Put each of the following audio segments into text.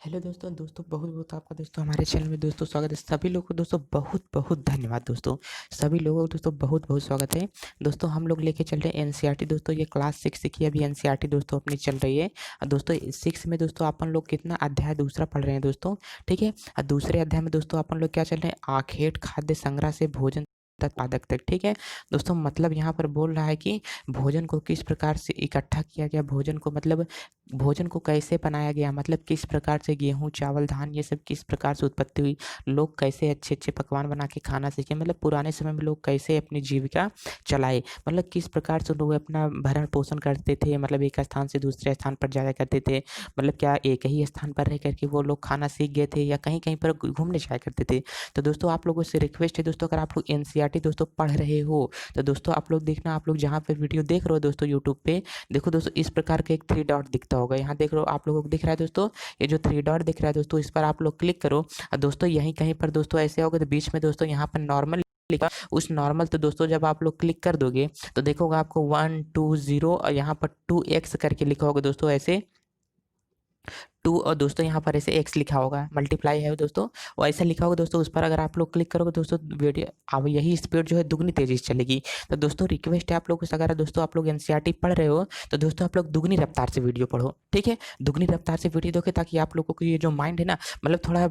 Hello दोस्तों बहुत बहुत आपका दोस्तों हमारे चैनल में दोस्तों स्वागत है। सभी लोगों को दोस्तों बहुत बहुत धन्यवाद दोस्तों। सभी लोगों को दोस्तों बहुत बहुत स्वागत है। दोस्तों हम लोग लेके चल रहे हैं एनसीईआरटी। दोस्तों ये क्लास 6 की अभी एनसीईआरटी दोस्तों अपनी चल रही है। और दोस्तों 6 में दोस्तों अपन लोग कितना अध्याय दूसरा पढ़ रहे हैं दोस्तों, ठीक है। और दूसरे अध्याय में दोस्तों अपन लोग क्या चल रहे हैं, आखेट खाद्य संग्रह से भोजन उत्पादक तक, ठीक है। दोस्तों मतलब यहाँ पर बोल रहा है कि भोजन को किस प्रकार से इकट्ठा किया गया, भोजन को मतलब भोजन को कैसे बनाया गया, मतलब किस प्रकार से गेहूँ चावल धान ये सब किस प्रकार से उत्पत्ति हुई, लोग कैसे अच्छे अच्छे पकवान बना के खाना सीखे, मतलब पुराने समय में लोग कैसे अपनी जीविका चलाए, मतलब किस प्रकार से लोग अपना भरण पोषण करते थे, मतलब एक स्थान से दूसरे स्थान पर जाया करते थे, मतलब क्या एक ही स्थान पर रह करके वो लोग खाना सीख गए थे या कहीं कहीं पर घूमने जाया करते थे। तो दोस्तों आप लोगों से रिक्वेस्ट है दोस्तों, अगर आप लोग एनसीईआरटी दोस्तों पढ़ रहे हो तो दोस्तों आप लोग देखना, आप लोग जहाँ पे वीडियो देख रहे हो दोस्तों यूट्यूब पे, देखो दोस्तों इस प्रकार का एक 3 डॉट दिखता होगा, यहाँ देख रहे हो आप लोगों को दिख रहा है दोस्तों, ये जो 3 डॉट दिख रहा है दोस्तों इस पर आप लोग क्लिक करो। और दोस्तों यहीं कहीं पर दोस्तों ऐसे होगा तो बीच में दोस्तों यहाँ पर नॉर्मल लिखा, उस नॉर्मल तो दोस्तों जब आप लोग क्लिक कर दोगे तो देखोगे आपको 120 और यहाँ पर 2x करके लिखा होगा दोस्तों, ऐसे 2 और दोस्तों यहाँ पर ऐसे x लिखा होगा, मल्टीप्लाई है दोस्तों, और ऐसा लिखा होगा दोस्तों, उस पर अगर आप लोग क्लिक करोगे दोस्तों वीडियो अब यही स्पीड जो है दुगनी तेजी से चलेगी। तो दोस्तों रिक्वेस्ट है आप लोगों से, अगर दोस्तों आप लोग एनसीईआरटी पढ़ रहे हो तो दोस्तों आप लोग दुगनी रफ्तार से वीडियो पढ़ो, ठीक है। दुगनी रफ्तार से वीडियो देखो ताकि आप लोगों को ये जो माइंड है ना, मतलब थोड़ा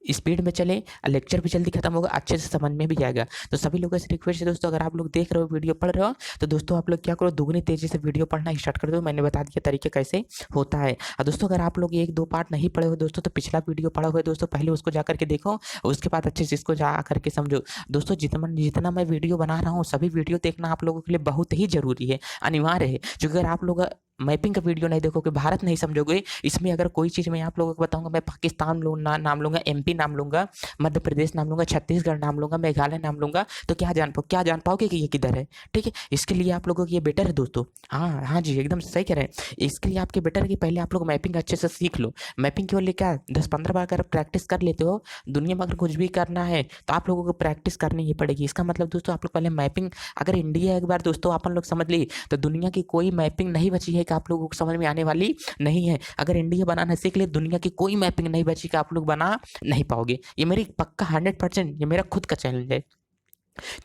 स्पीड में चले, लेक्चर भी जल्दी खत्म होगा, अच्छे से समझ में भी जाएगा। तो सभी लोगों से रिक्वेस्ट है दोस्तों, अगर आप लोग देख रहे हो वीडियो पढ़ रहे हो तो दोस्तों आप लोग क्या करो, दुगनी तेजी से वीडियो पढ़ना स्टार्ट कर दो। मैंने बता दिया तरीके कैसे होता है। और दोस्तों अगर आप लोग 1-2 पार्ट नहीं पढ़े हो दोस्तों तो पिछला वीडियो पढ़ा हुआ है दोस्तों, पहले उसको जा करके देखो, उसके बाद अच्छे से इसको जा करके समझो। दोस्तों जितना जितना मैं वीडियो बना रहा हूँ सभी वीडियो देखना आप लोगों के लिए बहुत ही जरूरी है, अनिवार्य है। क्योंकि अगर आप लोग मैपिंग का वीडियो नहीं देखोगे, भारत नहीं समझोगे, इसमें अगर कोई चीज़ मैं आप लोगों को बताऊंगा, मैं पाकिस्तान नाम लूंगा, एमपी नाम लूंगा, मध्य प्रदेश नाम लूंगा, छत्तीसगढ़ नाम लूंगा, मेघालय नाम लूंगा, तो क्या जान पाओगे कि ये किधर है, ठीक है। इसके लिए आप लोगों की ये बेटर है दोस्तों। हाँ हाँ जी एकदम सही कह रहे हैं। इसके लिए आपके बेटर है कि पहले आप लोग मैपिंग अच्छे से सीख लो। मैपिंग केवल लिए क्या 10-15 बार अगर प्रैक्टिस कर लेते हो, दुनिया में अगर कुछ भी करना है तो आप लोगों को प्रैक्टिस करनी ही पड़ेगी। इसका मतलब दोस्तों आप लोग पहले मैपिंग, अगर इंडिया एक बार दोस्तों अपन लोग समझ ली तो दुनिया की कोई मैपिंग नहीं बची है कि आप लोगों को समझ में आने वाली नहीं है। अगर इंडिया बनाना सीख ले, दुनिया की कोई मैपिंग नहीं बची कि आप लोग बना नहीं पाओगे। ये मेरी पक्का 100%, ये मेरा खुद का चैलेंज है।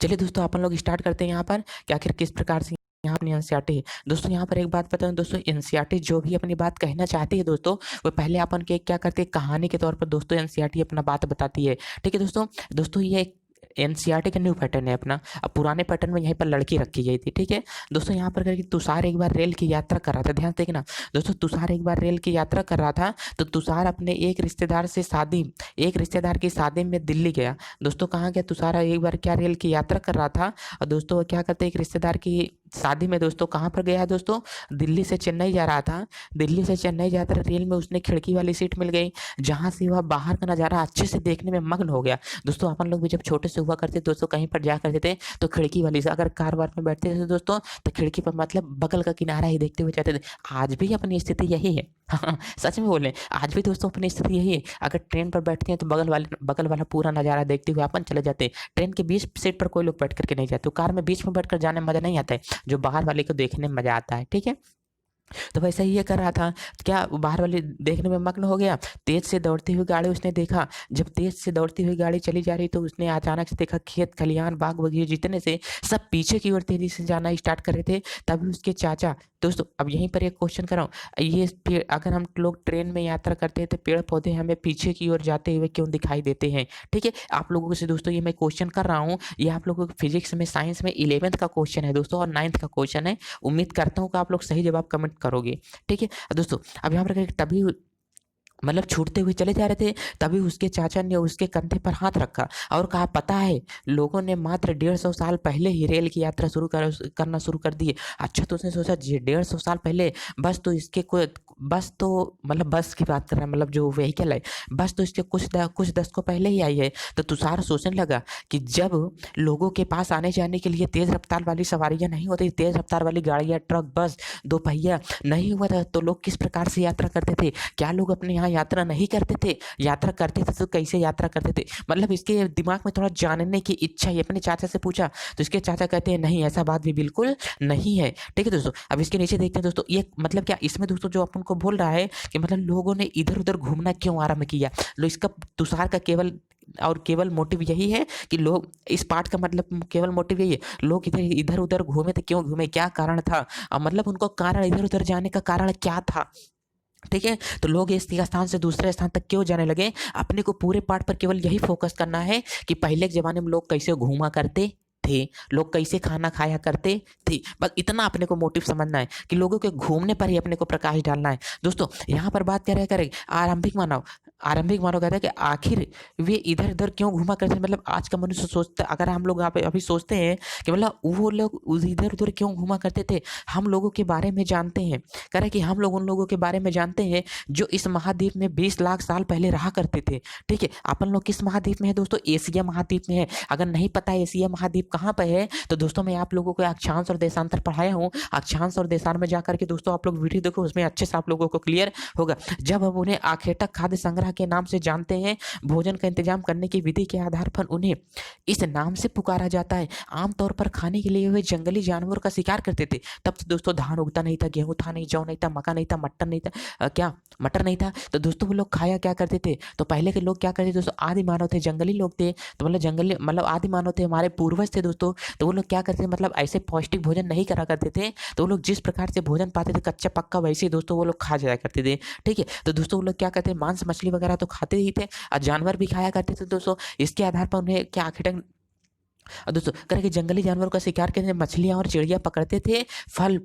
चलिए दोस्तों अपन लोग स्टार्ट करते हैं यहाँ पर कि आखिर किस प्रकार से यहाँ अपनी एनसीईआरटी है। दोस्तों यहाँ पर एक बात बताऊं दोस्तों, एनसीईआरटी जो भी अपनी बात कहना चाहती है दोस्तों, वो पहले अपन के क्या करते हैं, कहानी के तौर पर दोस्तों एनसीईआरटी अपना बात बताती है, ठीक है दोस्तों। दोस्तों ये एनसीईआरटी का न्यू पैटर्न है अपना। अब पुराने पैटर्न में यहीं पर लड़की रखी गई थी, ठीक है दोस्तों। यहाँ पर करके तुषार एक बार रेल की यात्रा कर रहा था, ध्यान से देखना दोस्तों, तुषार एक बार रेल की यात्रा कर रहा था तो तुषार अपने एक रिश्तेदार की शादी में दिल्ली गया। दोस्तों कहाँ गया तुषार, एक बार क्या रेल की यात्रा कर रहा था और दोस्तों क्या करते, एक रिश्तेदार की शादी में दोस्तों कहाँ पर गया है दोस्तों, दिल्ली से चेन्नई जा रहा था। दिल्ली से चेन्नई जाते रेल में उसने खिड़की वाली सीट मिल गई, जहाँ से वह बाहर का नज़ारा अच्छे से देखने में मग्न हो गया। दोस्तों अपन लोग भी जब छोटे से हुआ करते दोस्तों, कहीं पर जा करते थे तो खिड़की वाली से अगर कार वार में बैठते थे दोस्तों तो खिड़की पर मतलब बगल का किनारा ही देखते हुए जाते थे। आज भी अपनी स्थिति यही है। हाँ सच में बोले, आज भी दोस्तों अपनी स्थिति यही है। अगर ट्रेन पर बैठते हैं तो बगल वाला पूरा नज़ारा देखते हुए अपन चले जाते हैं। ट्रेन के बीच सीट पर कोई लोग बैठ करके नहीं जाते, कार में बीच में बैठ कर जाने में मजा नहीं आता है, जो बाहर वाले को देखने में मजा आता है, ठीक है। तो वैसे ही ये कर रहा था, क्या बाहर वाले देखने में मग्न हो गया। तेज से दौड़ती हुई गाड़ी उसने देखा, जब तेज से दौड़ती हुई गाड़ी चली जा रही तो उसने अचानक से देखा खेत खलिहान बाग बगीचे जितने से सब पीछे की ओर तेजी से जाना स्टार्ट कर रहे थे। तभी उसके चाचा, दोस्तों अब यहीं पर एक क्वेश्चन कर रहा हूँ, ये पेड़ अगर हम लोग ट्रेन में यात्रा करते हैं तो पेड़ पौधे हमें पीछे की ओर जाते हुए क्यों दिखाई देते हैं, ठीक है। आप लोगों से दोस्तों ये मैं क्वेश्चन कर रहा हूँ, ये आप लोगों को फिजिक्स में साइंस में 11th का क्वेश्चन है दोस्तों और 9th का क्वेश्चन है। उम्मीद करता हूँ कि आप लोग सही जवाब कमेंट करोगे, ठीक है दोस्तों। अब यहाँ पर तभी मतलब छूटते हुए चले जा रहे थे, तभी उसके चाचा ने उसके कंधे पर हाथ रखा और कहा, पता है लोगों ने मात्र 150 साल पहले ही रेल की यात्रा करना शुरू कर दी है। अच्छा तो उसने सोचा जी 150 साल पहले, बस तो इसके कोई बस तो मतलब बस की बात कर रहा है, मतलब जो व्हीकल है बस तो इसके कुछ दशकों पहले ही आई है। तो तुषार सोचने लगा कि जब लोगों के पास आने जाने के लिए तेज रफ्तार वाली सवारियां नहीं होती, तेज रफ्तार वाली गाड़ियां ट्रक बस दोपहिया नहीं हुआ था, तो लोग किस प्रकार से यात्रा करते थे, क्या लोग अपने यहाँ यहाँ यात्रा नहीं करते थे, यात्रा करते थे तो कैसे यात्रा करते थे? मतलब इसके दिमाग में थोड़ा जानने की इच्छा है। अपने चाचा से पूछा तो इसके चाचा कहते हैं नहीं, ऐसा बात भी बिल्कुल नहीं है। ठीक है दोस्तों, अब इसके नीचे देखते हैं दोस्तों, ये मतलब क्या इसमें दोस्तों जो अपन को बोल रहा है कि मतलब लोगों ने इधर-उधर घूमना क्यों आरंभ किया? लो इसका तुषार का केवल और केवल मोटिव यही है कि लोग इस पाठ का मतलब केवल मोटिव यही है, लोग इधर इधर-उधर घूमे तो क्यों घूमे? क्या कारण था? मतलब उनको कारण इधर-उधर जाने का कारण क्या था? ठीक है? तो लोग इस स्थान से दूसरे स्थान तक क्यों जाने लगे? अपने को पूरे पाठ पर केवल यही फ़ोकस करना है कि पहले के ज़माने में लोग कैसे घूमा करते थे, लोग कैसे खाना खाया करते थे। बस इतना अपने को मोटिव समझना है कि लोगों के घूमने पर ही अपने को प्रकाश डालना है। दोस्तों, यहाँ पर बात क्या करें आरंभिक मानव कहता है कि आखिर वे इधर-उधर क्यों घूमा करते थे? मतलब आज का मनुष्य सोचता अगर हम लोग अभी सोचते हैं कि मतलब वो लोग उस इधर-उधर क्यों घूमा करते थे? हम लोगों के बारे में जानते हैं। कह रहे हैं कि हम लोग उन लोगों के बारे में जानते हैं जो इस महाद्वीप में 20 लाख साल पहले रहा करते थे। ठीक है? अपन लोग किस महाद्वीप में है दोस्तों? एशिया महाद्वीप में है। अगर नहीं पता है एशिया महाद्वीप कहाँ पे है, तो दोस्तों मैं आप लोगों को अक्षांश और देशांतर पढ़ाया हूँ। अक्षांश और देशांतर में जाकर के दोस्तों आप लोग वीडियो देखो, उसमें अच्छे से आप लोगों को क्लियर होगा। जब हम उन्हें आखेटक खाद्य संग्रह के नाम से जानते हैं, भोजन का इंतजाम करने की विधि के आधार पर उन्हें इस नाम से पुकारा जाता है। आमतौर पर खाने के लिए वे जंगली जानवरों का शिकार करते थे। तब तो दोस्तों धान उगता नहीं था, गेहूँ था नहीं, जौ नहीं था, मक्का नहीं था, मट्टन नहीं था, मटर नहीं था। तो दोस्तों वो लोग खाया क्या करते थे? तो पहले के लोग क्या करते थे दोस्तों? आदि मानव थे, जंगली लोग थे। तो मतलब जंगली मतलब आदि मानव थे, हमारे पूर्वज थे दोस्तों। तो वो लोग क्या करते थे? मतलब ऐसे पौष्टिक भोजन नहीं करा करते थे। तो वो लोग जिस प्रकार से भोजन पाते थे कच्चा पक्का, वैसे ही दोस्तों वो लोग खा जाया करते थे। ठीक है? तो दोस्तों वो लोग क्या करते हैं? मांस मछली वगैरह तो खाते ही थे और जानवर भी खाया करते थे दोस्तों। इसके आधार पर उन्हें क्या आखिर दोस्तों कह रहे कि जंगली जानवरों का शिकार करके मछलियाँ और चिड़िया पकड़ते थे। फल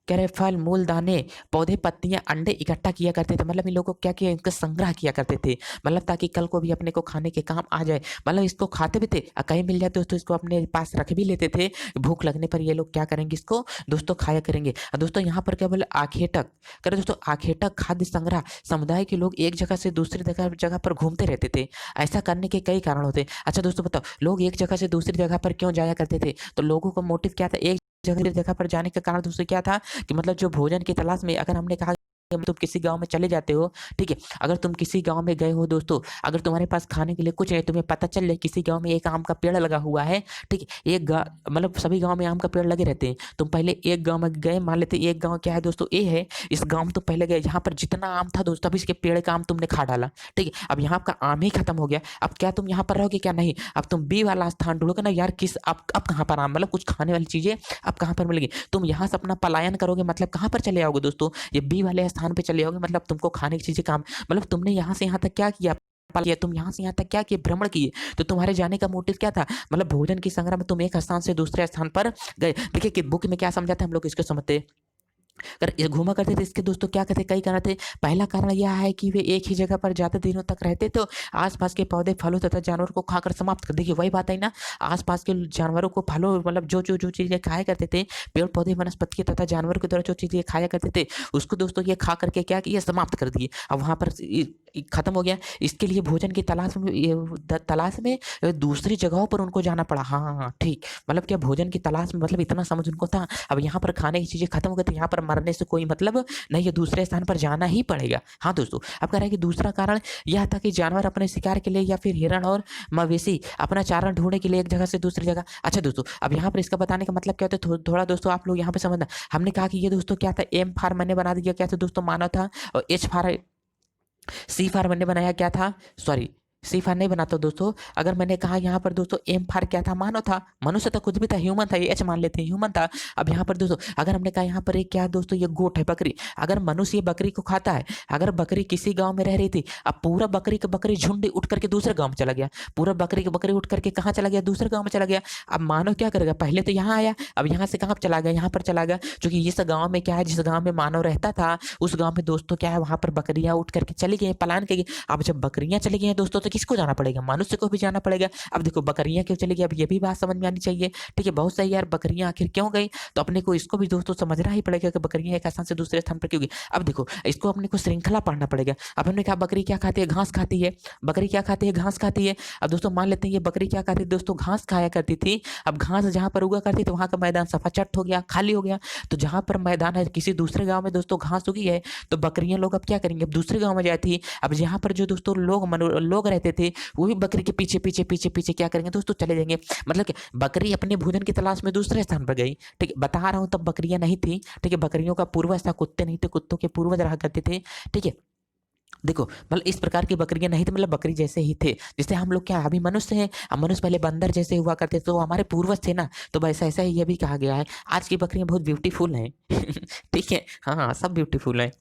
कह रहे फल, मूल, दाने, पौधे, पत्तियाँ, अंडे इकट्ठा किया करते थे। मतलब इन लोगों को क्या किया? इनका संग्रह किया करते थे। मतलब ताकि कल को भी अपने को खाने के काम आ जाए। मतलब इसको खाते भी थे कहीं मिल जाए दोस्तों इसको अपने पास रख भी लेते थे। भूख लगने पर ये लोग क्या करेंगे? इसको दोस्तों खाया करेंगे। दोस्तों यहाँ पर क्या बोले? आखेटक कह रहे दोस्तों आखेटक खाद्य संग्रह समुदाय के लोग एक जगह से दूसरी जगह पर घूमते रहते थे। ऐसा करने के कई कारण होते। अच्छा दोस्तों बताओ, लोग एक जगह से दूसरी जगह पर क्यों जाया करते थे? तो लोगों का मोटिव क्या था? एक जगह पर जाने का कारण दोस्तों क्या था कि मतलब जो भोजन की तलाश में अगर हमने कहा कि तुम किसी गाँव में चले जाते हो, ठीक है? अगर तुम किसी गाँव में गए हो दोस्तों, अगर तुम्हारे पास खाने के लिए कुछ नहीं, तुम्हें पता चल जाए किसी गाँव में एक आम का पेड़ लगा हुआ है, ठीक है? एक गा मतलब सभी गाँव में आम का पेड़ लगे रहते हैं। तुम पहले एक गाँव में गए, मान लेते एक गाँव क्या है दोस्तों ए है, इस गाँव में तो पहले गए, जहाँ पर जितना आम था दोस्तों, अब इसके पेड़ का आम तुमने खा डाला, ठीक है? अब यहाँ आपका आम ही खत्म हो गया। अब क्या तुम यहाँ पर रहोगे? क्या नहीं? अब तुम बी वाला स्थान ढूँढोगे ना यार किस अब कहाँ पर आम मतलब कुछ खाने वाली चीज़ें अब कहाँ पर मिलेगी? तुम यहाँ से अपना पलायन करोगे मतलब कहाँ पर चले आओगे दोस्तों? ये बी वाले स्थान पे चले आओगे मतलब तुमको खाने की चीज़ें काम मतलब तुमने यहाँ से यहाँ तक क्या किया? किया तुम यहाँ से यहाँ तक क्या किए? भ्रमण किए। तो तुम्हारे जाने का मोटिव क्या था? मतलब भोजन की संग्रह में तुम एक स्थान से दूसरे स्थान पर गए। देखिए कि बुक में क्या समझाते हैं हम लोग इसको समझते हैं। अगर ये घूमा करते थे इसके दोस्तों क्या करते कई कारण थे। पहला कारण यह है कि वे एक ही जगह पर ज़्यादा दिनों तक रहते तो आसपास के पौधे फलों तथा जानवरों को खाकर समाप्त कर देखिए वही बात है ना। आसपास के जानवरों को फलों मतलब जो चीज़ें खाया करते थे पेड़ पौधे वनस्पति तथा जानवरों के द्वारा जो चीज़ें खाया करते थे उसको दोस्तों ये खा करके क्या किया समाप्त कर दिए। अब वहाँ पर खत्म हो गया। इसके लिए भोजन की तलाश में दूसरी जगहों पर उनको जाना पड़ा। हाँ हाँ हाँ ठीक मतलब क्या भोजन की तलाश में मतलब इतना समझ उनको था। अब यहाँ पर खाने की चीज़ें खत्म हो गई तो यहाँ पर मरने से कोई मतलब नहीं है, दूसरे स्थान पर जाना ही पड़ेगा। हाँ दोस्तों, अब कह रहे हैं कि दूसरा कारण यह था कि जानवर अपने शिकार के लिए या फिर हिरण और मवेशी अपना चारण ढूंढने के लिए एक जगह से दूसरी जगह। अच्छा दोस्तों, अब यहाँ पर इसका बताने का मतलब क्या होता है थोड़ा दोस्तों आप लोग यहाँ पे समझना। हमने कहा कि ये दोस्तों क्या था एम फार मैंने बना दिया क्या था दोस्तों मानव था और एच फार सी फार मैंने बनाया क्या था सॉरी सी फार नहीं बनाता दोस्तों। अगर मैंने कहा यहाँ पर दोस्तों एम फार क्या था मानव था, मनुष्य था कुछ भी था ह्यूमन था, ये एच मान लेते हैं ह्यूमन था। अब यहाँ पर दोस्तों अगर हमने कहा यहाँ पर एक क्या दोस्तों ये गोट है बकरी, अगर मनुष्य ये बकरी को खाता है, अगर बकरी किसी गाँव में रह रही थी अब पूरा बकरी का बकरी झुंड उठ करके दूसरे गाँव में चला गया, पूरा बकरी का बकरी उठ करके कहाँ चला गया? दूसरे गाँव में चला गया। अब मानव क्या करेगा? पहले तो यहाँ आया अब यहाँ से कहाँ चला गया? यहाँ पर चला गया। क्योंकि इस गाँव में क्या है जिस गाँव में मानव रहता था उस गाँव में दोस्तों क्या है वहाँ पर बकरियाँ उठ करके चली गई पलायन के। अब जब बकरियाँ चली गई हैं दोस्तों तो किसको जाना पड़ेगा? मनुष्य को भी जाना पड़ेगा। अब देखो बकरियाँ क्यों चली गई? अब ये भी बात समझ में आनी चाहिए, ठीक है? बहुत सही यार, बकरियाँ आखिर क्यों गई? तो अपने को इसको भी दोस्तों समझना ही पड़ेगा कि बकरियाँ एक स्थान से दूसरे स्थान पर क्यों गई। अब देखो इसको अपने को श्रृंखला पढ़ना पड़ेगा। अब हमने कहा बकरी क्या खाती है? घास खाती है। बकरी क्या खाती है? घास खाती है। अब दोस्तों मान लेते हैं ये बकरी क्या खाती थी दोस्तों? घास खाया करती थी। अब घास जहाँ पर उगा करती तो वहाँ का मैदान सफाचट हो गया, खाली हो गया। तो जहाँ पर मैदान है किसी दूसरे गाँव में दोस्तों घास उगी है, तो बकरियाँ लोग अब क्या करेंगे? अब दूसरे गाँव में जाती। अब जहाँ पर जो दोस्तों लोग रहते थे, वो भी बकरी के पीछे क्या करेंगे दोस्तों? चले जाएँगे। मतलब क्या बकरी अपने भोजन की तलाश में दूसरे स्थान पर गई, ठीक है? बता रहा हूँ तब बकरियाँ नहीं थी, ठीक है? बकरियों का पूर्वज था, कुत्ते नहीं थे, कुत्तों के पूर्वज रहा करते थे, ठीक है? देखो मतलब इस प्रकार की बकरियाँ नहीं थी, मतलब बकरी जैसे ही थे। जैसे हम लोग क्या अभी मनुष्य हैं, अब मनुष्य पहले बंदर जैसे हुआ करते थे, तो वो हमारे पूर्वज थे ना, तो बस ऐसा ही ये भी कहा गया है। आज की बकरियाँ बहुत ब्यूटीफुल हैं। ठीक है? हाँ, सब ब्यूटीफुल हैं।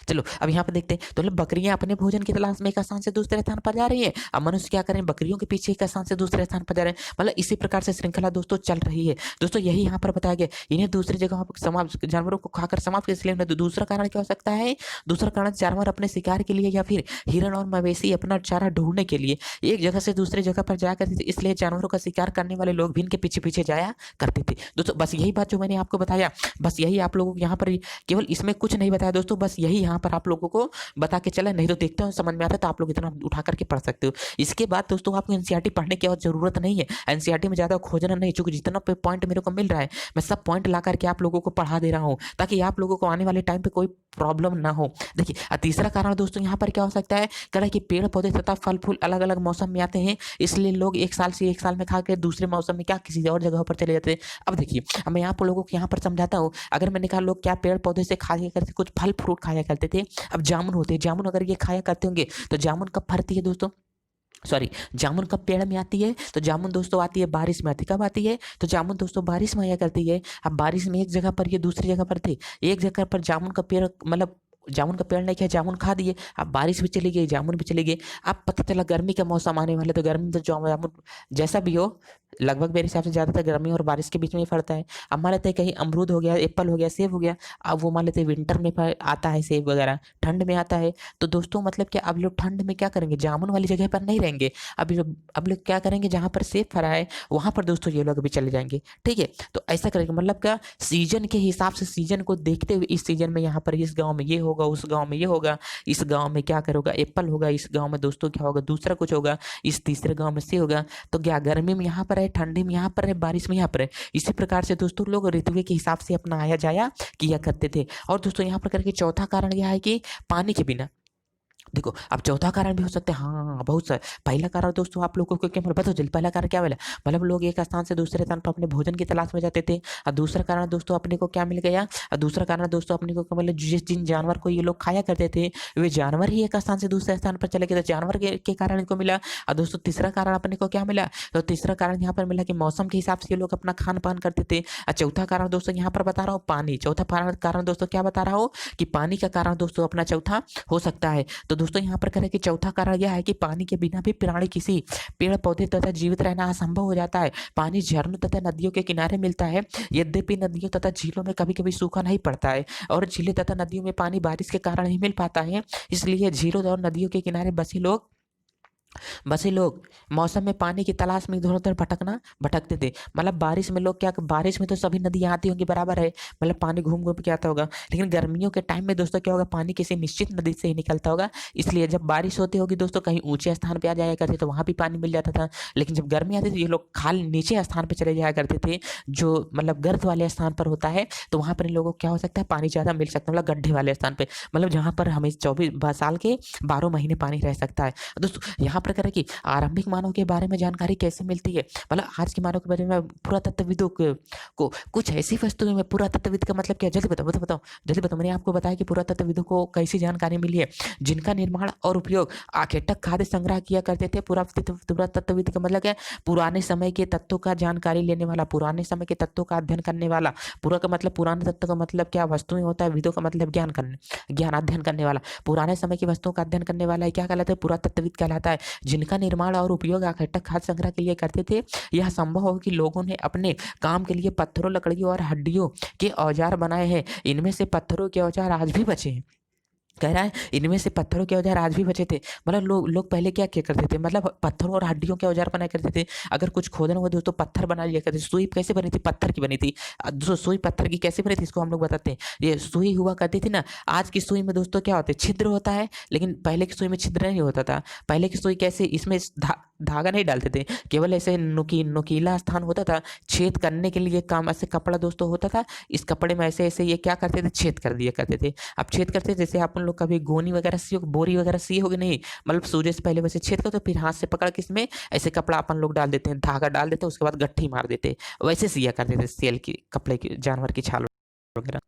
चलो अब यहाँ पे देखते हैं तो मतलब बकरियां अपने भोजन की तलाश में एक स्थान से दूसरे स्थान पर जा रही है। अब मनुष्य क्या करें? बकरियों के पीछे एक स्थान से दूसरे स्थान पर जा रहे हैं। मतलब इसी प्रकार से श्रृंखला दोस्तों चल रही है। दोस्तों यही यहाँ पर बताया गया, इन्हें दूसरी जगह पर समाप्त जानवरों को खाकर समाप्त इसलिए दूसरा कारण क्या हो सकता है? दूसरा कारण जानवर अपने शिकार के लिए या फिर हिरण और मवेशी अपना चारा ढूंढने के लिए एक जगह से दूसरी जगह पर जाया करते थे, इसलिए जानवरों का शिकार करने वाले लोग भी इनके पीछे पीछे जाया करते थे। दोस्तों बस यही बात जो मैंने आपको बताया, बस यही आप लोगों को यहाँ पर केवल इसमें कुछ नहीं बताया दोस्तों, बस यही यहाँ पर आप लोगों को बता के चला। नहीं तो देखते हो समझ में आता है तो आप लोग इतना उठा करके पढ़ सकते हो। इसके बाद दोस्तों आपको एनसीईआरटी पढ़ने की और जरूरत नहीं है। एनसीईआरटी में ज्यादा खोजना नहीं, चूंकि जितना पॉइंट मेरे को मिल रहा है मैं सब पॉइंट ला करके आप लोगों को पढ़ा दे रहा हूँ, ताकि आप लोगों को आने वाले टाइम पे कोई प्रॉब्लम ना हो। देखिए तीसरा कारण दोस्तों यहाँ पर क्या हो सकता है? कह कि पेड़ पौधे तथा फल फूल अलग अलग मौसम में आते हैं, इसलिए लोग एक साल से एक साल में खा के दूसरे मौसम में क्या किसी और जगह पर चले जाते हैं। अब देखिए अब मैं आप लोगों को यहाँ पर समझाता हूँ। अगर मैंने कहा लोग क्या पेड़ पौधे से खाया करते, कुछ फल फ्रूट खाया करते थे। अब जामुन होते हैं, जामुन अगर ये खाया करते होंगे तो जामुन कब फरती है दोस्तों? सॉरी, जामुन कब पेड़ में आती है? तो जामुन दोस्तों आती है बारिश में। आती कब आती है? तो जामुन दोस्तों बारिश में आया करती है। अब बारिश में एक जगह पर ये दूसरी जगह पर थी, एक जगह पर जामुन का पेड़ मतलब जामुन का पेड़ नहीं किया, जामुन खा दिए। अब बारिश भी चली गई, जामुन भी चली गई। अब पता चला गर्मी का मौसम आने वाला, तो गर्मी में तो जामुन जैसा भी हो, लगभग मेरे हिसाब से ज़्यादातर गर्मी और बारिश के बीच में ही फलता है। अब मान लेते हैं कहीं अमरूद हो गया, एप्पल हो गया, सेब हो गया। अब वो मान लेते हैं विंटर में आता है सेब वगैरह, ठंड में आता है। तो दोस्तों मतलब क्या अब लोग ठंड में क्या करेंगे? जामुन वाली जगह पर नहीं रहेंगे। अब लोग क्या करेंगे? जहाँ पर सेब फरा है वहाँ पर दोस्तों ये लोग भी चले जाएंगे, ठीक है? तो ऐसा करेंगे, मतलब क्या सीजन के हिसाब से, सीजन को देखते हुए इस सीजन में यहाँ पर इस गाँव में ये होगा, उस गाँव में ये होगा, इस गाँव में क्या करोगा? एप्पल होगा, इस गाँव में दोस्तों क्या होगा? दूसरा कुछ होगा, इस तीसरे गाँव में से होगा। तो क्या गर्मी में यहाँ पर है, ठंडी में यहाँ पर है, बारिश में यहाँ पर है। इसी प्रकार से दोस्तों लोग ऋतु के हिसाब से अपना आया जाया किया करते थे। और दोस्तों यहाँ पर करके चौथा कारण यह है कि पानी के बिना, देखो अब चौथा कारण भी हो सकता है। हाँ बहुत सारे। पहला कारण दोस्तों आप लोगों को क्या बताओ जल्दी, पहला कारण क्या बोला? मतलब लोग एक स्थान से दूसरे स्थान पर अपने भोजन की तलाश में जाते थे। और दूसरा कारण दोस्तों अपने को क्या मिल गया? और दूसरा कारण दोस्तों अपने को मतलब जिन जानवर को ये लोग खाया करते थे, वे जानवर ही एक स्थान से दूसरे स्थान पर चले गए, तो जानवर के कारण इनको मिला। और दोस्तों तीसरा कारण अपने को क्या मिला? तो तीसरा कारण यहाँ पर मिला कि मौसम के हिसाब से ये लोग अपना खान पान करते थे। और चौथा कारण दोस्तों यहाँ पर बता रहा हूँ पानी। चौथा कारण दोस्तों क्या बता रहा हूँ कि पानी का कारण दोस्तों अपना चौथा हो सकता है। तो दोस्तों यहाँ पर करें कि चौथा कारण यह है कि पानी के बिना भी प्राणी किसी पेड़ पौधे तथा जीवित रहना असंभव हो जाता है। पानी झरनों तथा नदियों के किनारे मिलता है, यद्यपि नदियों तथा झीलों में कभी कभी सूखा नहीं पड़ता है, और झीलें तथा नदियों में पानी बारिश के कारण ही मिल पाता है। इसलिए झीलों और नदियों के किनारे बसे लोग मौसम में पानी की तलाश में इधर उधर भटकते थे। मतलब बारिश में लोग क्या, बारिश में तो सभी नदियाँ आती होंगी, बराबर है, मतलब पानी घूम घूम के आता होगा। लेकिन गर्मियों के टाइम में दोस्तों क्या होगा? पानी किसी निश्चित नदी से ही निकलता होगा। इसलिए जब बारिश होती होगी दोस्तों कहीं ऊंचे स्थान पे आ जाया करते तो वहां भी पानी मिल जाता था। लेकिन जब गर्मी आती थी ये लोग खाली नीचे स्थान पर चले जाया करते थे, जो मतलब गर्त वाले स्थान पर होता है, तो वहां पर इन लोगों को क्या हो सकता है? पानी ज्यादा मिल सकता है, मतलब गड्ढे वाले स्थान पे, मतलब जहाँ पर हमें 24 साल के 12 महीने पानी रह सकता है। दोस्तों यहाँ पर करें कि आरंभिक मानव के बारे में जानकारी कैसे मिलती है? मतलब आज के मानव के बारे में पुरातत्वविदों को कुछ ऐसी वस्तुएं में, पुरातत्वविद का मतलब क्या? जल्दी बताओ जल्दी बताओ। मैंने आपको बताया कि पुरातत्वविदों को कैसी जानकारी मिली है? जिनका निर्माण और उपयोग आखेटक खाद्य संग्रह किया करते थे। पुरातत्वविद का मतलब क्या है? पुराने समय के तत्वों का जानकारी लेने वाला, पुराने समय के तत्वों का अध्ययन करने वाला। पूरा का मतलब पुराने तत्व का मतलब क्या? वस्तुएं होता है। विदों का मतलब ज्ञान अध्ययन करने वाला। पुराने समय की वस्तुओं का अध्ययन करने वाला क्या कहलाता है? पुरातत्वविद कहलाता है। जिनका निर्माण और उपयोग आखेटक खाद्य संग्रह के लिए करते थे। यह संभव हो कि लोगों ने अपने काम के लिए पत्थरों, लकड़ियों और हड्डियों के औजार बनाए हैं। इनमें से पत्थरों के औजार आज भी बचे हैं। कह रहा है इनमें से पत्थरों के औजार आज भी बचे थे। मतलब लोग पहले क्या किया करते थे, मतलब पत्थरों और हड्डियों के औजार बनाया करते थे। अगर कुछ खोदना हो दोस्तों पत्थर बना लिया करते थे। सुई कैसे बनी थी, पत्थर की बनी थी। दोस्तों सुई पत्थर की कैसे बनी थी इसको हम लोग बताते हैं। ये सुई हुआ करती थी ना, आज की सुई में दोस्तों क्या होता है, छिद्र होता है, लेकिन पहले की सुई में छिद्र नहीं होता था। पहले की सुई कैसे, इसमें धागा नहीं डालते थे, केवल ऐसे नुकीला स्थान होता था छेद करने के लिए काम, ऐसे कपड़ा दोस्तों होता था, इस कपड़े में ऐसे ऐसे ये क्या करते थे, छेद कर दिया करते थे। अब छेद करते थे, जैसे अपन लोग कभी गोनी वगैरह सी हो, बोरी वगैरह सी होगी नहीं, मतलब सूजे से पहले वैसे छेद करते, फिर हाथ से पकड़ के इसमें ऐसे कपड़ा अपन लोग डाल देते हैं, धागा डाल देते हैं, उसके बाद गट्ठी मार देते, वैसे सिया करते थे सेल की, कपड़े की, जानवर की छाल वगैरह।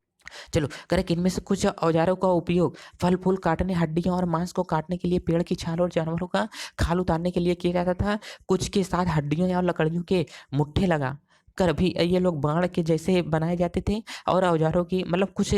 चलो करें कि इनमें से कुछ औजारों का उपयोग फल फूल काटने, हड्डियां और मांस को काटने के लिए, पेड़ की छाल और जानवरों का खाल उतारने के लिए किया जाता था। कुछ के साथ हड्डियों या लकड़ियों के मुट्ठे लगा कर भी ये लोग बाण के जैसे बनाए जाते थे। और औजारों की मतलब कुछ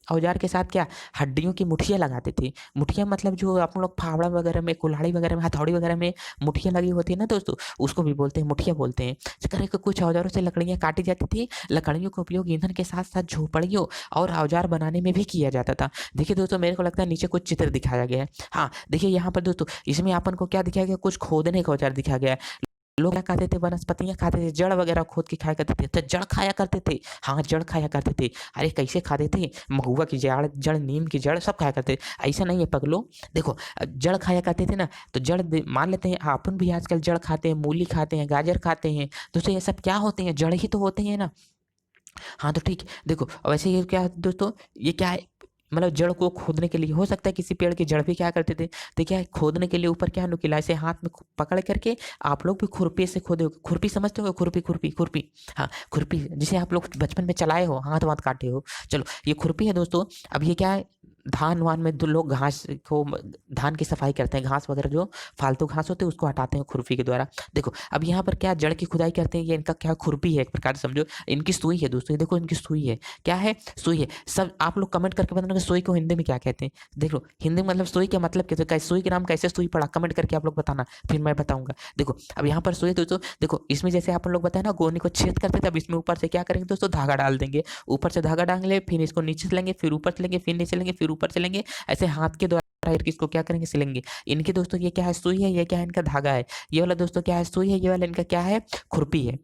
औजार के साथ क्या, हड्डियों की मुठियाँ लगाते थे। मुठियाँ मतलब जो आप लोग फावड़ा वगैरह में, कुल्हाड़ी वगैरह में, हथौड़ी वगैरह में मुठियाँ लगी होती है ना दोस्तों, उसको भी बोलते हैं मुठिया बोलते हैं। इस तरह के कुछ औजारों से लकड़ियाँ काटी जाती थी। लकड़ियों का उपयोग ईंधन के साथ साथ झोपड़ियों और औजार बनाने में भी किया जाता था। देखिए दोस्तों मेरे को लगता है नीचे कुछ चित्र दिखाया गया है। हाँ देखिए यहाँ पर दोस्तों, इसमें अपन को क्या दिखाया गया, कुछ खोदने का औजार दिखाया गया है। लोग क्या खाते थे, वनस्पतियां खाते थे, जड़ वगैरह खोद के खाया करते थे, तो जड़ खाया करते थे। हाँ जड़ खाया करते थे। अरे कैसे खाते थे, महुआ की जड़, जड़ नीम की जड़ सब खाया करते थे। ऐसा नहीं है पगलो, देखो जड़ खाया करते थे ना, तो जड़ मान लेते हैं अपन भी आजकल जड़ खाते हैं, मूली खाते हैं, गाजर खाते हैं, दोस्तों ये सब क्या होते हैं, जड़ ही तो होते हैं ना। हाँ तो ठीक है, देखो वैसे ये क्या है दोस्तों, ये क्या है, मतलब जड़ को खोदने के लिए, हो सकता है किसी पेड़ की जड़ भी क्या करते थे, तो क्या है खोदने के लिए ऊपर क्या नुकीला ऐसे हाथ में पकड़ करके, आप लोग भी खुरपी से खोदे हो, खुरपी समझते हो, खुरपी खुरपी खुरपी, हाँ खुरपी जिसे आप लोग बचपन में चलाए हो, हाथ वाथ काटे हो। चलो ये खुरपी है दोस्तों। अब ये क्या है, धान वान में दो लोग घास को, धान की सफाई करते हैं, घास वगैरह जो फालतू घास होते हैं उसको हटाते हैं खुरपी के द्वारा। देखो अब यहाँ पर क्या जड़ की खुदाई करते हैं, ये इनका क्या खुरपी है एक प्रकार से समझो, इनकी सुई है दोस्तों, ये देखो इनकी सुई है, क्या है, सुई है। सब आप लोग कमेंट करके बताना कि सुई को हिंदी में क्या कहते हैं। देख लो हिंदी में मतलब सुई का मतलब कैसे, कैसे सुई के नाम कैसे सुई पड़ा, कमेंट करके आप लोग बताना, फिर मैं बताऊंगा। देखो अब यहाँ पर सुई दोस्तों, देखो इसमें जैसे आप लोग बताए ना गोनी को छेद करते थे, अब इसमें ऊपर से क्या करेंगे दोस्तों, धागा डाल देंगे, ऊपर से धागा डालेंगे, फिर इसको नीचे से लेंगे, फिर ऊपर से लेंगे, फिर नीचे लेंगे, फिर ऊपर से लेंगे, ऐसे हाथ के द्वारा इसको क्या करेंगे, सिलेंगे। इनके दोस्तों ये क्या है, सुई है, ये क्या है, इनका धागा है। ये वाला दोस्तों क्या है, सुई है, ये वाला इनका क्या है, खुरपी है।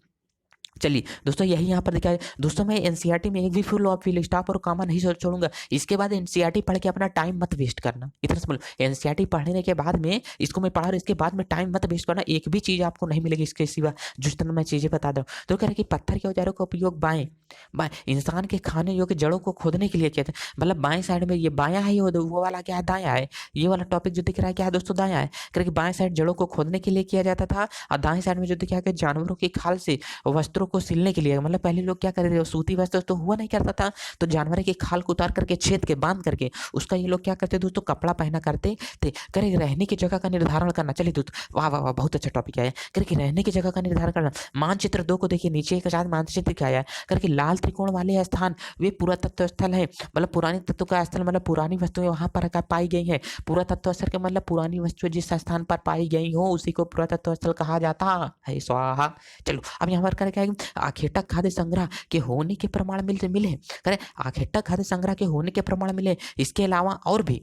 चलिए दोस्तों यही यहाँ पर दिखा है दोस्तों, मैं एनसीईआरटी में एक भी फुल और फुल स्टॉप और कॉमा नहीं छोड़ूंगा। इसके बाद एनसीईआरटी पढ़ के अपना टाइम मत वेस्ट करना, इतना समझ लो, एनसीईआरटी पढ़ने के बाद में इसको मैं पढ़ा रहा हूँ, इसके बाद में टाइम मत वेस्ट करना, एक भी चीज आपको नहीं मिलेगी इसके सिवा, जिस तरह मैं चीजें बता रहा हूँ। तो कह रहे कि पत्थर के औजारों का उपयोग बाएं बाएं इंसान के खाने योग्य जड़ों को खोदने के लिए किया था। मतलब बाएं साइड में ये बायां है, ये वो वाला क्या है, दायां है। ये वाला टॉपिक जो दिख रहा है क्या है दोस्तों, दायां है। कह रहे कि बाएं साइड जड़ों को खोदने के लिए किया जाता था, और दाएं साइड में जो दिखा गया जानवरों की खाल से वस्त्रों को सिलने के लिए, मतलब पहले लोग क्या करते थे, सूती वस्त्र तो हुआ नहीं करता था, तो जानवर की खाल को उतार करके, छेद के, बांध करके उसका ये लोग क्या करते दोस्तों, कपड़ा पहना करते थे। करे रहने की जगह का निर्धारण करना, चलिए दोस्तों वाह वाह वाह बहुत अच्छा टॉपिक है। करे कि रहने की जगह का निर्धारण करना, मानचित्र 2 को देखिए, नीचे एक साथ मानचित्र दिखाया है। करके लाल त्रिकोण वाले स्थान वे पुरातत्व स्थल है, मतलब पुरानी तत्व का स्थल, मतलब पुरानी वस्तुएं वहां पर पाई गई है। पुरातत्व स्थल के मतलब पुरानी वस्तुएं जिस स्थान पर पाई गई हो उसी को पुरातत्व स्थल कहा जाता है, स्वाहा। चलो अब यहाँ पर क्या है, आखेटक खाद्य संग्रह के होने के प्रमाण मिले, करें आखेटक खाद्य संग्रह के होने के प्रमाण मिले। इसके अलावा और भी,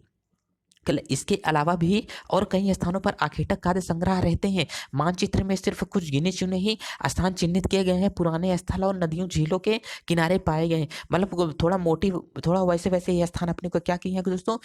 इसके अलावा भी और कई स्थानों पर आखेटक खाद्य संग्रह रहते हैं। मानचित्र में सिर्फ कुछ गिने चुने ही स्थान चिन्हित किए गए हैं, पुराने स्थल और नदियों झीलों के किनारे पाए गए हैं। मतलब थोड़ा मोटी, थोड़ा वैसे वैसे ये स्थान अपने को क्या किए हैं दोस्तों,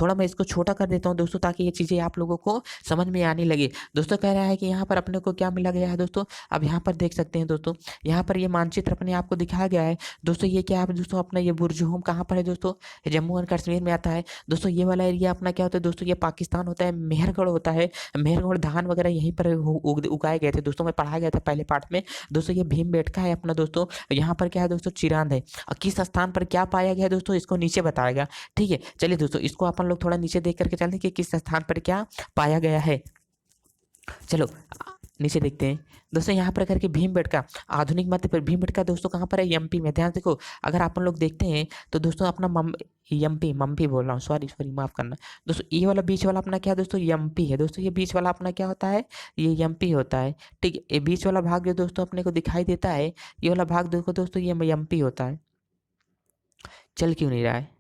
थोड़ा मैं इसको छोटा कर देता हूँ दोस्तों, ताकि ये चीजें आप लोगों को समझ में आने लगे। दोस्तों कह रहा है कि यहाँ पर अपने को क्या मिला गया है दोस्तों, अब यहाँ पर देख सकते हैं दोस्तों, यहाँ पर ये मानचित्र अपने आप को दिखाया गया है दोस्तों। ये क्या है दोस्तों, अपना ये बुर्जुहूम कहाँ पर है दोस्तों, जम्मू एंड कश्मीर में आता है दोस्तों। ये वाला एरिया अपना क्या होता है दोस्तों, ये पाकिस्तान होता है, मेहरगढ़ होता है। मेहरगढ़ धान वगैरह यहीं पर उगाए गए थे दोस्तों, मैं पढ़ाया गया था पहले पार्ट में दोस्तों। ये भीमबेटका है अपना दोस्तों। यहाँ पर क्या है दोस्तों, चिरांद है। और किस स्थान पर क्या पाया गया दोस्तों, इसको नीचे बताएगा, ठीक है। चलिए दोस्तों इसको अपन लोग थोड़ा नीचे देख करके चलते हैं कि किस स्थान पर क्या पाया गया है। चलो नीचे देखते हैं दोस्तों, यहाँ पर करके भीमबेटका, आधुनिक मध्य पर भीमबेटका दोस्तों कहाँ पर है, एमपी में। ध्यान देखो, अगर अपन लोग देखते हैं तो दोस्तों अपना एमपी, मम्पी बोल रहा हूँ, सॉरी सॉरी माफ करना दोस्तों। ये वाला बीच वाला अपना क्या है दोस्तों, एमपी है दोस्तों। ये बीच वाला अपना क्या होता है, ये एमपी होता है, ठीक है। ये बीच वाला भाग जो दोस्तों अपने को दिखाई देता है, ये वाला भाग देखो दोस्तों, ये एमपी होता है। चल क्यों नहीं रहा है,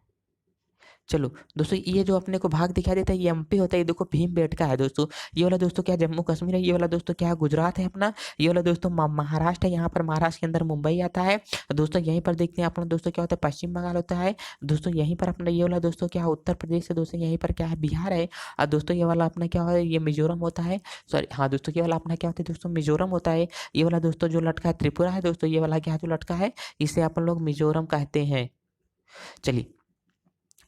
चलो दोस्तों, ये जो अपने को भाग दिखाई देता है ये एमपी होता है, ये देखो भीमबेटका है दोस्तों। ये वाला दोस्तों क्या जम्मू कश्मीर है, ये वाला दोस्तों क्या गुजरात है अपना, ये वाला दोस्तों महाराष्ट्र है, यहाँ पर महाराष्ट्र के अंदर मुंबई आता है दोस्तों। यहीं पर देखते हैं अपना दोस्तों क्या होता है, पश्चिम बंगाल होता है दोस्तों। यहीं पर अपना ये वाला दोस्तों क्या है, उत्तर प्रदेश है दोस्तों। यहीं पर क्या है, बिहार है। और दोस्तों ये वाला अपना क्या है, ये मिजोरम होता है। सॉरी हाँ दोस्तों, ये वाला अपना क्या होता है दोस्तों, मिजोरम होता है। ये वाला दोस्तों जो लटका है त्रिपुरा है दोस्तों। ये वाला क्या जो लटका है, इसे अपन लोग मिजोरम कहते हैं। चलिए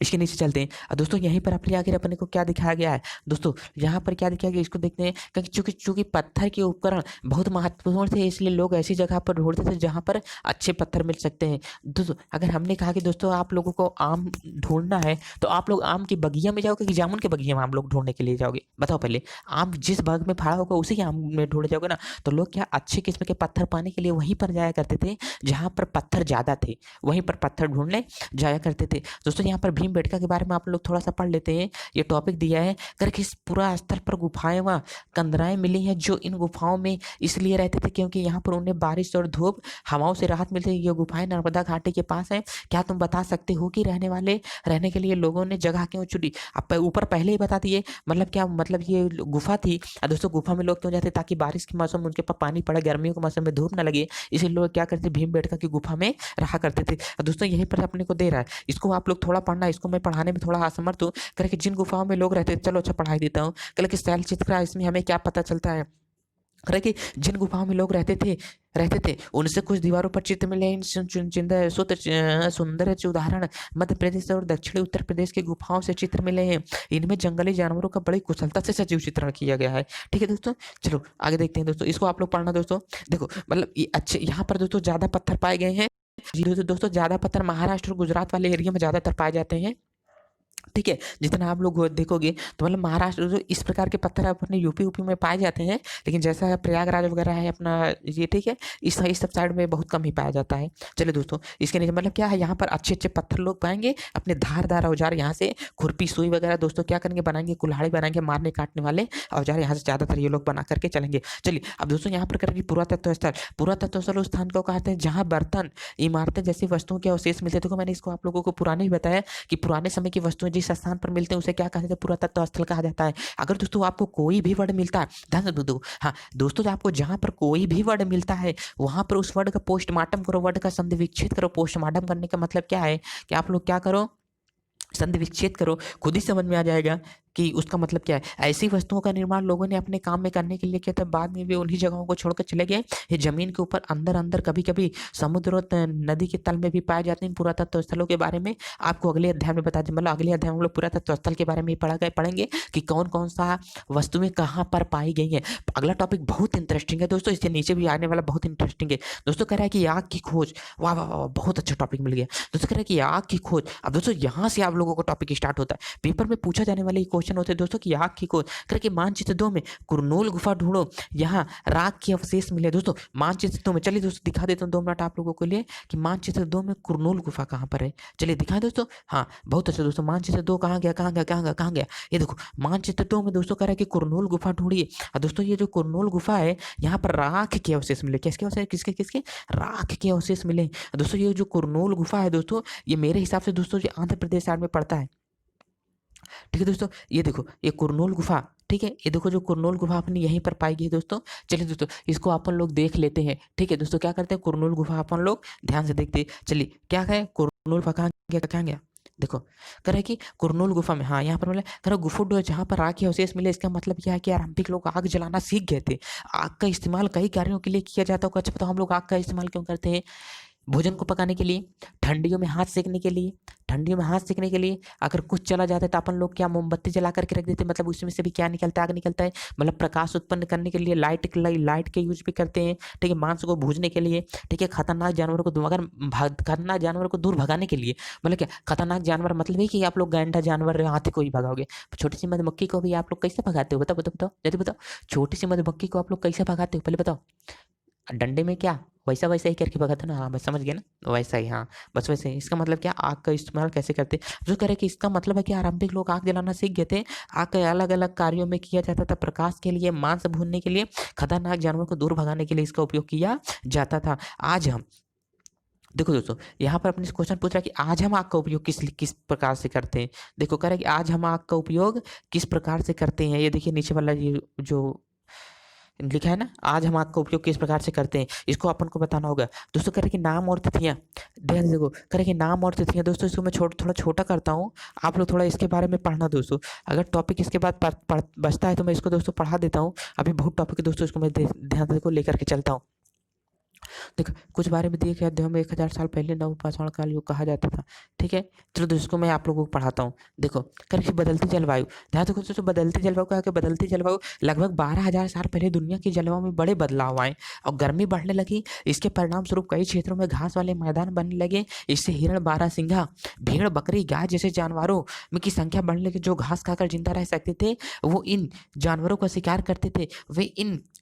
इसके नीचे चलते हैं और दोस्तों यहीं पर अपने आखिर अपने को क्या दिखाया गया है दोस्तों, यहाँ पर क्या दिखाया गया इसको देखते हैं। क्योंकि चूंकि चूंकि पत्थर के उपकरण बहुत महत्वपूर्ण थे, इसलिए लोग ऐसी जगह पर ढूंढते थे जहाँ पर अच्छे पत्थर मिल सकते हैं दोस्तों। अगर हमने कहा कि दोस्तों आप लोगों को आम ढूंढना है, तो आप लोग आम की बगिया में जाओगे कि जामुन के बगिया में आम लोग ढूंढने के लिए जाओगे, बताओ पहले। आम जिस बाग में फड़ा होगा उसी के आम में ढूंढ जाओगे ना। तो लोग क्या अच्छे किस्म के पत्थर पाने के लिए वहीं पर जाया करते थे जहाँ पर पत्थर ज़्यादा थे, वहीं पर पत्थर ढूंढने जाया करते थे दोस्तों। यहाँ पर भीमबेटका के बारे में आप लोग थोड़ा सा पढ़ लेते हैं। ये टॉपिक दिया है करके, इस पूरा स्थल पर गुफाएं व कंदराएं मिली हैं, जो इन गुफाओं में इसलिए रहते थे क्योंकि यहाँ पर उन्हें बारिश और धूप हवाओं से राहत मिलती है। ये गुफाएं नर्मदा घाटी के पास है। क्या तुम बता सकते हो कि रहने के लिए लोगों ने जगह क्यों चुनी? अब ऊपर पहले ही बता दिए, मतलब क्या, मतलब ये गुफा थी। और दोस्तों गुफा में लोग क्यों जाते, ताकि बारिश के मौसम में उनके पास पानी पड़े, गर्मियों के मौसम में धूप ना लगे, इसलिए लोग क्या करते, भीमबेटका की गुफा में रहा करते थे। दोस्तों यहीं पर अपने को दे रहा है, इसको आप लोग थोड़ा पढ़ना, इसको मैं पढ़ाने में थोड़ा असमर्थ हूँ। करके जिन गुफाओं में लोग रहते थे, चलो अच्छा पढ़ाई देता हूँ। कल के शैल चित्र इसमें हमें क्या पता चलता है, कि जिन गुफाओं में लोग रहते थे उनसे कुछ दीवारों पर चित्र मिले। इन सुंदर उदाहरण मध्य प्रदेश और दक्षिणी उत्तर प्रदेश की गुफाओं से चित्र मिले हैं। इनमें जंगली जानवरों का बड़ी कुशलता से सजीव चित्रण किया गया है। ठीक है दोस्तों, चलो आगे देखते हैं दोस्तों, इसको आप लोग पढ़ना दोस्तों। देखो मतलब ये अच्छे, यहाँ पर दोस्तों ज्यादा पत्थर पाए गए हैं जी दोस्तों। ज्यादा पत्थर महाराष्ट्र और गुजरात वाले एरिया में ज्यादातर पाए जाते हैं। ठीक है, जितना आप लोग देखोगे तो मतलब महाराष्ट्र जो इस प्रकार के पत्थर अपने यूपी में पाए जाते हैं, लेकिन जैसा प्रयागराज वगैरह है अपना ये, ठीक है, इस सब साइड में बहुत कम ही पाया जाता है। चलिए दोस्तों, इसके नीचे मतलब क्या है, यहाँ पर अच्छे अच्छे पत्थर लोग पाएंगे, अपने धारदार औजार यहाँ से खुरपी सुई वगैरह दोस्तों क्या करेंगे, बनाएंगे, कुल्हाड़ी बनाएंगे, मारने काटने वाले औजार यहाँ से ज़्यादातर ये लोग बना करके चलेंगे। चलिए अब दोस्तों यहाँ पर करेंगे पुरातत्व स्थल। पुरातत्व स्थल उस स्थान को कहते हैं जहाँ बर्तन, इमारतें जैसी वस्तुओं के अवशेष मिलते। देखो मैंने इसको आप लोगों को पुराने ही बताया कि पुराने समय की वस्तुएं जिस स्थान पर मिलते हैं उसे क्या कहते हैं, पुरातत्व स्थल कहा जाता है। अगर दोस्तों आपको कोई भी वर्ड मिलता है, ध्यान से दो, हाँ दोस्तों, जो आपको जहां पर कोई भी वर्ड मिलता है वहां पर उस वर्ड का पोस्टमार्टम करो, वर्ड का संधि विच्छेद करो। पोस्टमार्टम करने का मतलब क्या है कि आप लोग क्या करो, संधि विच्छेद करो, खुद ही समझ में आ जाएगा कि उसका मतलब क्या है। ऐसी वस्तुओं का निर्माण लोगों ने अपने काम में करने के लिए किया था, बाद में वे उन्हीं जगहों को छोड़कर चले गए। ये जमीन के ऊपर अंदर अंदर, कभी कभी समुद्र और नदी के तल में भी पाए जाते हैं। पुरातत्व स्थलों के बारे में आपको अगले अध्याय में बता दें, मतलब अगले अध्याय में हम लोग पुरातत्व स्थल के बारे में पढ़ेंगे कि कौन कौन सा वस्तुएं कहाँ पर पाई गई हैं। अगला टॉपिक बहुत इंटरेस्टिंग है दोस्तों, इसके नीचे भी आने वाला बहुत इंटरेस्टिंग है दोस्तों। कह रहा है कि आग की खोज, वाह वाह वाह, बहुत अच्छा टॉपिक मिल गया दोस्तों। कह रहा है कि आग की खोज। अब दोस्तों यहाँ से आप लोगों को टॉपिक स्टार्ट होता है, पेपर में पूछा जाने वाले क्वेश्चन होते हैं दोस्तों कि आग की खोज करके मानचित्र 2 में कुरनूल गुफा ढूंढो, यहाँ राख के अवशेष मिले दोस्तों। मानचित्र 2 में, चलिए दोस्तों दिखा देता हूँ 2 मिनट आप लोगों के लिए कि मानचित्र 2 में कुरनूल गुफा कहाँ पर है। चलिए दिखाएं दोस्तों, हाँ बहुत अच्छा दोस्तों। मानचित्र 2 कहाँ गया, कहाँ गया, कहाँ गया, कहाँ गया, ये देखो मानचित्र 2 में दोस्तों कह रहा है कि कुरनूल गुफा ढूंढिए। और दोस्तों ये जो कुरनूल गुफा है, यहाँ पर राख के अवशेष मिले। किसके अवशेष, किसके किसके, राख के अवशेष मिले दोस्तों। ये जो कुरनूल गुफा है दोस्तों, ये मेरे हिसाब से दोस्तों ये आंध्र प्रदेश साइड में पड़ता है। ठीक है दोस्तों, ये देखो ये कुरनूल गुफा, ठीक है, ये देखो जो कुरनूल गुफा अपनी यहीं पर पाई गई दोस्तों। चलिए दोस्तों इसको अपन लोग देख लेते हैं। ठीक है दोस्तों, क्या करते हैं, कुरनूल गुफा अपन लोग ध्यान से देखते हैं। चलिए क्या है, कुरनूल गुफा कहाँ गया, कहाँ गया, देखो कह रहा है कि कुरनूल गुफा में, हाँ यहाँ पर मतलब कह रहा गुफुड जहाँ पर आग के अवशेष मिले। इसका मतलब क्या है कि आरंभिक लोग आग जलाना सीख गए थे। आग का इस्तेमाल कई कार्यों के लिए किया जाता होगा। अच्छा बताओ हम लोग आग का इस्तेमाल क्यों करते हैं? भोजन को पकाने के लिए, ठंडियों में हाथ सेकने के लिए, ठंडियों में हाथ सेकने के लिए। अगर कुछ चला जाता है तो अपन लोग क्या मोमबत्ती जला करके रख देते हैं, मतलब उसमें से भी क्या निकलता है, आग निकलता है। मतलब प्रकाश उत्पन्न करने के लिए लाइट के यूज भी करते हैं। ठीक है, मांस को भूजने के लिए। ठीक है, खतरनाक जानवरों को अगर खतरनाक जानवरों को दूर भगाने के लिए, मतलब क्या खतरनाक जानवर मतलब है कि आप लोग गैंडा जानवर हाथी को ही भगाओगे। छोटी सी मधुमक्खी को भी आप लोग कैसे भगाते हो, बताओ बताओ बताओ, जल्दी बताओ। छोटी सी मधुमक्खी को आप लोग कैसे भगाते हो, पहले बताओ। डंडे में क्या, वैसा वैसा ही करके भगाते ना, हाँ बस समझ गए ना, वैसा ही, हाँ बस वैसे ही। इसका मतलब क्या, आग का इस्तेमाल कैसे करते हैं, जो कह रहे कि इसका मतलब है कि आरंभिक लोग आग जलाना सीख गए थे। आग के अलग अलग कार्यों में किया जाता था, प्रकाश के लिए, मांस भूनने के लिए, खतरनाक जानवरों को दूर भगाने के लिए इसका उपयोग किया जाता था। आज हम देखो दोस्तों, यहाँ पर अपने से क्वेश्चन पूछ रहा है कि आज हम आग का उपयोग किस प्रकार से करते हैं। देखो कह रहा है कि आज हम आग का उपयोग किस प्रकार से करते हैं। ये देखिए नीचे वाला ये जो लिखा है ना, आज हम आग का उपयोग किस प्रकार से करते हैं, इसको अपन को बताना होगा। दोस्तों कह रहे कि नाम और तिथियां, ध्यान से देखो कह रहे कि नाम और तिथियां। दोस्तों इसको मैं थोड़ा छोटा करता हूँ, आप लोग थोड़ा इसके बारे में पढ़ना दोस्तों। अगर टॉपिक इसके बाद बचता है तो मैं इसको दोस्तों पढ़ा देता हूँ। अभी बहुत टॉपिक है दोस्तों, इसको मैं ध्यान से को लेकर के चलता हूँ। देखो कुछ बारे में दिए गए अध्यायों में 1000 साल पहले नवपाषाण काल युग कहा जाता था। ठीक है, चलो दोस्तों इसको मैं आप लोगों को पढ़ाता हूँ। देखो करेक्ट, बदलती जलवायु, ध्यान देखो दोस्तों, बदलती जलवायु का है, बदलती जलवायु लगभग 12,000 साल पहले दुनिया की जलवायु में बड़े बदलाव आए और गर्मी बढ़ने लगी। इसके परिणाम स्वरूप कई क्षेत्रों में घास वाले मैदान बनने लगे। इससे हिरण, बारहसिंघा, भेड़, बकरी, गाय जैसे जानवरों में की संख्या बढ़ने लगी। जो घास खाकर जिंदा रह सकते थे वो इन जानवरों का शिकार करते थे। वे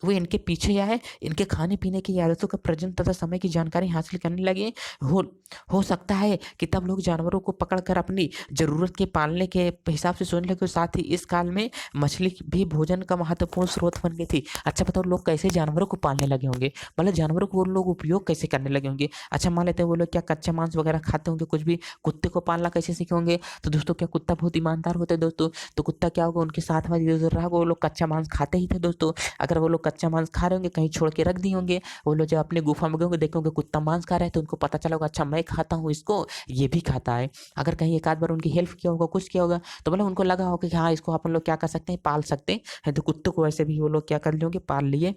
इनके पीछे आए, इनके खाने पीने की आदतों का प्रजनन तथा समय की जानकारी हासिल करने लगे। हो हो सकता है कि तब लोग जानवरों को पकड़कर अपनी जरूरत के पालने के हिसाब से सोचने लगे। साथ ही इस काल में मछली भी भोजन का महत्वपूर्ण स्रोत बन गई थी। अच्छा बताओ लोग कैसे जानवरों को पालने लगे होंगे, मतलब जानवरों को वो लोग उपयोग कैसे करने लगे होंगे। अच्छा मान लेते हैं वो लोग क्या कच्चा मांस वगैरह खाते होंगे, कुछ भी। कुत्ते को पालना कैसे सीखे होंगे, तो दोस्तों क्या कुत्ता बहुत ईमानदार होता है दोस्तों, तो कुत्ता क्या होगा उनके साथ में इधर रहा होगा, वो लोग कच्चा मांस खाते ही थे दोस्तों। अगर वो लोग कच्चा मांस खा रहे होंगे, कहीं छोड़ के रख दिए होंगे, वो लोग जब अपने गुफा में गए देखेंगे कुत्ता मांस खा रहा है, तो उनको पता चला होगा अच्छा मैं खाता हूँ इसको, ये भी खाता है। अगर कहीं एक आध बार उनकी हेल्प किया होगा, कुछ किया होगा, तो मतलब उनको लगा होगा कि हाँ इसको अपन लोग क्या कर सकते हैं, पाल सकते हैं। तो कुत्ते को वैसे भी वो लोग क्या कर लिए होंगे, पाल लिए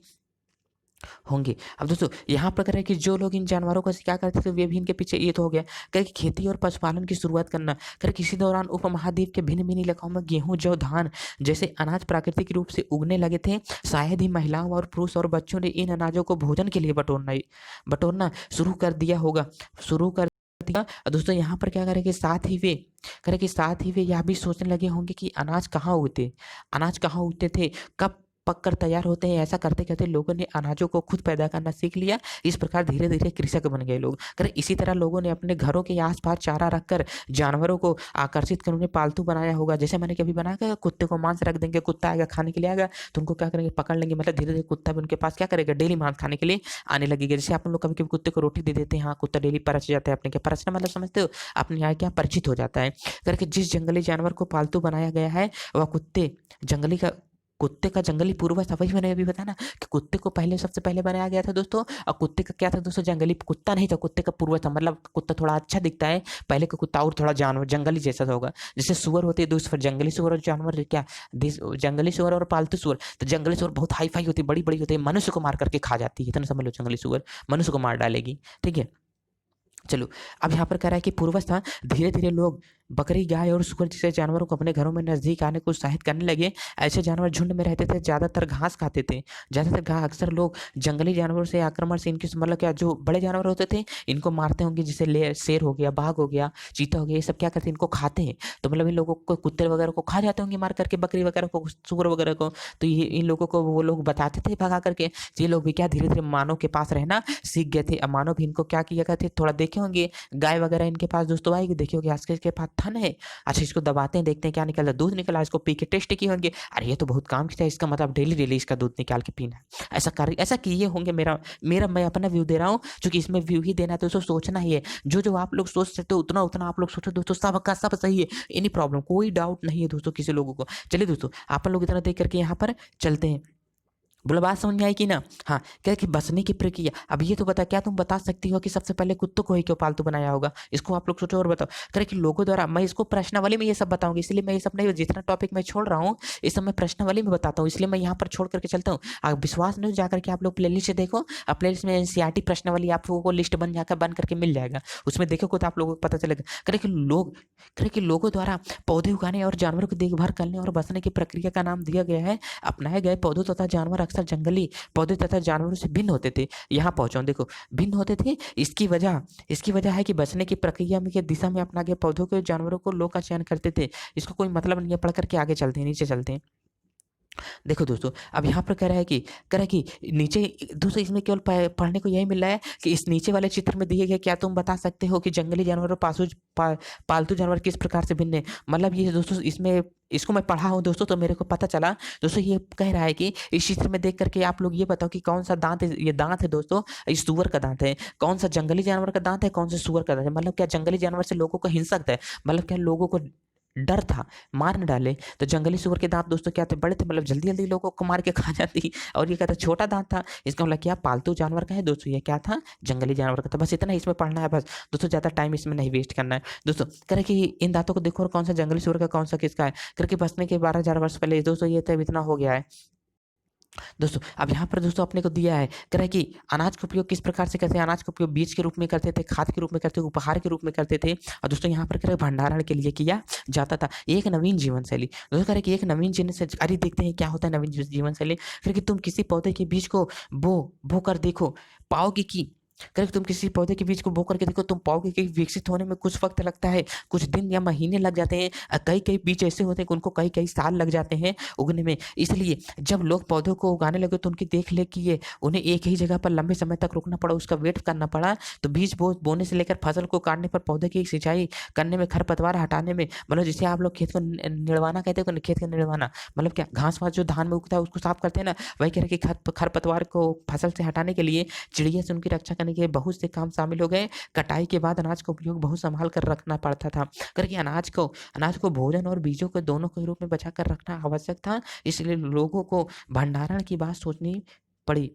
होंगे। अब दोस्तों यहाँ पर है कि जो लोग इन जानवरों का शिकार करते थे वे भी इनके पीछे, ये तो हो गया। कहे कि खेती और पशुपालन की शुरुआत करना, कहे किसी दौरान उपमहाद्वीप के भिन्न भिन्न इलाकों में गेहूं, जौ, धान जैसे अनाज प्राकृतिक रूप से उगने लगे थे। शायद ही महिलाओं और पुरुष और बच्चों ने इन अनाजों को भोजन के लिए बटोरना शुरू कर दिया होगा, शुरू कर दिया। और दोस्तों यहाँ पर क्या करें कि साथ ही वे यह भी सोचने लगे होंगे कि अनाज कहाँ उगते थे, कब पक कर तैयार होते हैं। ऐसा करते करते लोगों ने अनाजों को खुद पैदा करना सीख लिया। इस प्रकार धीरे धीरे कृषक बन गए लोग। अगर इसी तरह लोगों ने अपने घरों के आसपास चारा रखकर जानवरों को आकर्षित कर उन्हें पालतू बनाया होगा। जैसे मैंने कभी बनाया, कुत्ते को मांस रख देंगे, कुत्ता आएगा खाने के लिए आएगा, तो उनको क्या करेंगे, पकड़ लेंगे। मतलब धीरे धीरे कुत्ता भी उनके पास क्या करेगा, डेली मांस खाने के लिए आने लगेगा। जैसे आप लोग कभी कभी कुत्ते को रोटी दे देते हैं, हाँ कुत्ता डेली परच जाता है अपने क्या, परचना मतलब समझते हो, अपने यहाँ क्या परिचित हो जाता है। करके जिस जंगली जानवर को पालतू बनाया गया है वह कुत्ते का जंगली पूर्वज था। वही मैंने अभी बताया ना कि कुत्ते को पहले सबसे पहले बनाया गया था दोस्तों। और कुत्ते का क्या था दोस्तों, जंगली कुत्ता नहीं था, कुत्ते का पूर्वज था। मतलब कुत्ता थोड़ा अच्छा दिखता है, पहले का कुत्ता और थोड़ा जानवर जंगली जैसा था होगा। जैसे सुअर होते हैं दोस्तों, जंगली सुअर और जानवर क्या, जंगली सुअर और पालतू सुअर। तो जंगली सुअर बहुत हाई फाई होती है, बड़ी बड़ी होती है, मनुष्य को मार करके खा जाती है, इतना समझ लो। जंगली सुअर मनुष्य को मार डालेगी, ठीक है। चलो अब यहाँ पर कह रहा है कि पूर्वज था। धीरे धीरे लोग बकरी, गाय और सुअर जैसे जानवरों को अपने घरों में नजदीक आने को उत्साहित करने लगे। ऐसे जानवर झुंड में रहते थे, ज्यादातर घास खाते थे। ज्यादातर घास, अक्सर लोग जंगली जानवरों से आक्रमण से इनकी मतलब क्या, जो बड़े जानवर होते थे इनको मारते होंगे, जैसे शेर हो गया, बाघ हो गया, चीता हो गया, ये सब क्या करते हैं, इनको खाते हैं। तो मतलब इन लोगों को कुत्ते वगैरह को खा जाते होंगे मार करके, बकरी वगैरह को, सुअर वगैरह को। तो ये इन लोगों को वो लोग बताते थे भगा करके। तो ये लोग भी क्या धीरे धीरे मानव के पास रहना सीख गए थे। अब मानव भी इनको क्या किया करते, थोड़ा देखे होंगे गाय वगैरह इनके पास दोस्तों आएगी, देखिए होगी आज के पास थन है, अच्छा इसको दबाते हैं, देखते हैं क्या निकलता है, दूध निकला, इसको पी के टेस्ट किए होंगे, अरे ये तो बहुत काम की था, इसका मतलब डेली डेली इसका दूध निकाल के पीना है। ऐसा किए होंगे। मेरा मेरा मैं अपना व्यू दे रहा हूँ, क्योंकि इसमें व्यू ही देना है, तो दोस्तों सोचना ही है। जो आप लोग सोच सकते हो उतना उतना आप लोग सोचो दोस्तों, सबका सब सही है, एनी प्रॉब्लम, कोई डाउट नहीं है दोस्तों किसी लोगों को। चलिए दोस्तों आप लोग इतना देख करके यहाँ पर चलते हैं। बोला बात समझ में आई कि ना। हाँ, क्या कि बसने की प्रक्रिया, अब ये तो बता, क्या तुम बता सकती हो कि सबसे पहले कुत्तों को ही क्यों पालतू बनाया होगा, इसको आप लोग सोचो और बताओ। करे कि लोगों द्वारा, मैं इसको प्रश्नावली में ये सब बताऊंगी, इसलिए मैं ये सब नहीं, जितना टॉपिक मैं छोड़ रहा हूँ इस सब मैं प्रश्नावली में बताता हूँ, इसलिए मैं यहाँ पर छोड़ करके चलता हूँ। आप विश्वास नहीं जाकर के आप लोग प्ले लिस्ट देखो, प्ले लिस्ट में एनसीईआरटी प्रश्नावली आप लोगों को लिस्ट बन करके मिल जाएगा, उसमें देखो तो आप लोगों को पता चलेगा। करे कि लोगों द्वारा पौधे उगाने और जानवरों की देखभाल करने और बसने की प्रक्रिया का नाम दिया गया है। अपनाए गए पौधों तथा जानवर अक्सर जंगली पौधे तथा जानवरों से भिन्न होते थे। यहाँ पहुंचो देखो, भिन्न होते थे। इसकी वजह है कि बचने की प्रक्रिया में, दिशा में अपना गए पौधों के जानवरों को लोग का चयन करते थे। इसको कोई मतलब नहीं है, पढ़ करके आगे चलते हैं, नीचे चलते हैं। देखो दोस्तों, अब यहाँ पर कह रहा है कि नीचे दोस्तों इसमें केवल पढ़ने को यही मिल रहा है कि इस नीचे वाले चित्र में दिए गए क्या तुम बता सकते हो कि जंगली जानवर और पालतू जानवर किस प्रकार से भिन्न है? मतलब ये दोस्तों इसमें इसको मैं पढ़ा हूँ दोस्तों, तो मेरे को पता चला दोस्तों, ये कह रहा है कि इस चित्र में देख करके आप लोग ये बताओ कि कौन सा दांत है, ये दांत है दोस्तों, ये सुअर का दांत है। कौन सा जंगली जानवर का दांत है, कौन सा सुअर का दांत है? मतलब क्या जंगली जानवर से लोगों को हिंसक है, मतलब क्या लोगों को डर था, मार न डाले? तो जंगली सुअर के दांत दोस्तों क्या थे, बड़े थे, मतलब जल्दी जल्दी लोगों को मार के खा जाती। और ये कहता छोटा दांत था, इसका मतलब क्या पालतू जानवर का है दोस्तों, ये क्या था, जंगली जानवर का था। बस इतना इसमें पढ़ना है बस दोस्तों, ज्यादा टाइम इसमें नहीं वेस्ट करना है दोस्तों। करे कि इन दांतों को देखो और कौन सा जंगली सुअर का कौन सा किसका है, करके बचने के 12,000 वर्ष पहले दोस्तों ये तो इतना हो गया है दोस्तों। अब यहाँ पर दोस्तों अपने को दिया है, कह रहा है कि अनाज का उपयोग किस प्रकार से करते हैं? अनाज का उपयोग बीज के रूप में करते थे, खाद के रूप में करते थे, उपहार के रूप में करते थे। और दोस्तों यहाँ पर कह रहे हैं भंडारण के लिए किया जाता था। एक नवीन जीवन शैली दोस्तों, कह रहे हैं कि एक नवीन जीवन शैली, अरे देखते हैं क्या होता है नवीन जीवन शैली। कह रहे हैं कि तुम किसी पौधे के बीज को बो कर देखो, पाओगे कि करेक्ट, तुम किसी पौधे के बीज को बो करके देखो, तुम पाओगे कि विकसित होने में कुछ वक्त लगता है, कुछ दिन या महीने लग जाते हैं। कई कई बीज ऐसे होते हैं कि उनको कई कई साल लग जाते हैं उगने में। इसलिए जब लोग पौधों को उगाने लगे तो उनकी देख रेख किए, उन्हें एक ही जगह पर लंबे समय तक रुकना पड़ा, उसका वेट करना पड़ा। तो बीज बोने से लेकर फसल को काटने पर, पौधे की सिंचाई करने में, खरपतवार हटाने में, मतलब जिसे आप लोग खेत को निड़वाना कहते हैं, खेत का निड़वाना मतलब क्या, घास वास जो धान में उगता है उसको साफ करते हैं ना, वही कह रहे कि खरपतवार को फसल से हटाने के लिए, चिड़िया से उनकी रक्षा करने के बहुत से काम शामिल हो गए। कटाई के बाद अनाज का उपयोग बहुत संभाल कर रखना पड़ता था, करके अनाज को भोजन और बीजों के दोनों के रूप में बचा कर रखना आवश्यक था। इसलिए लोगों को भंडारण की बात सोचनी पड़ी।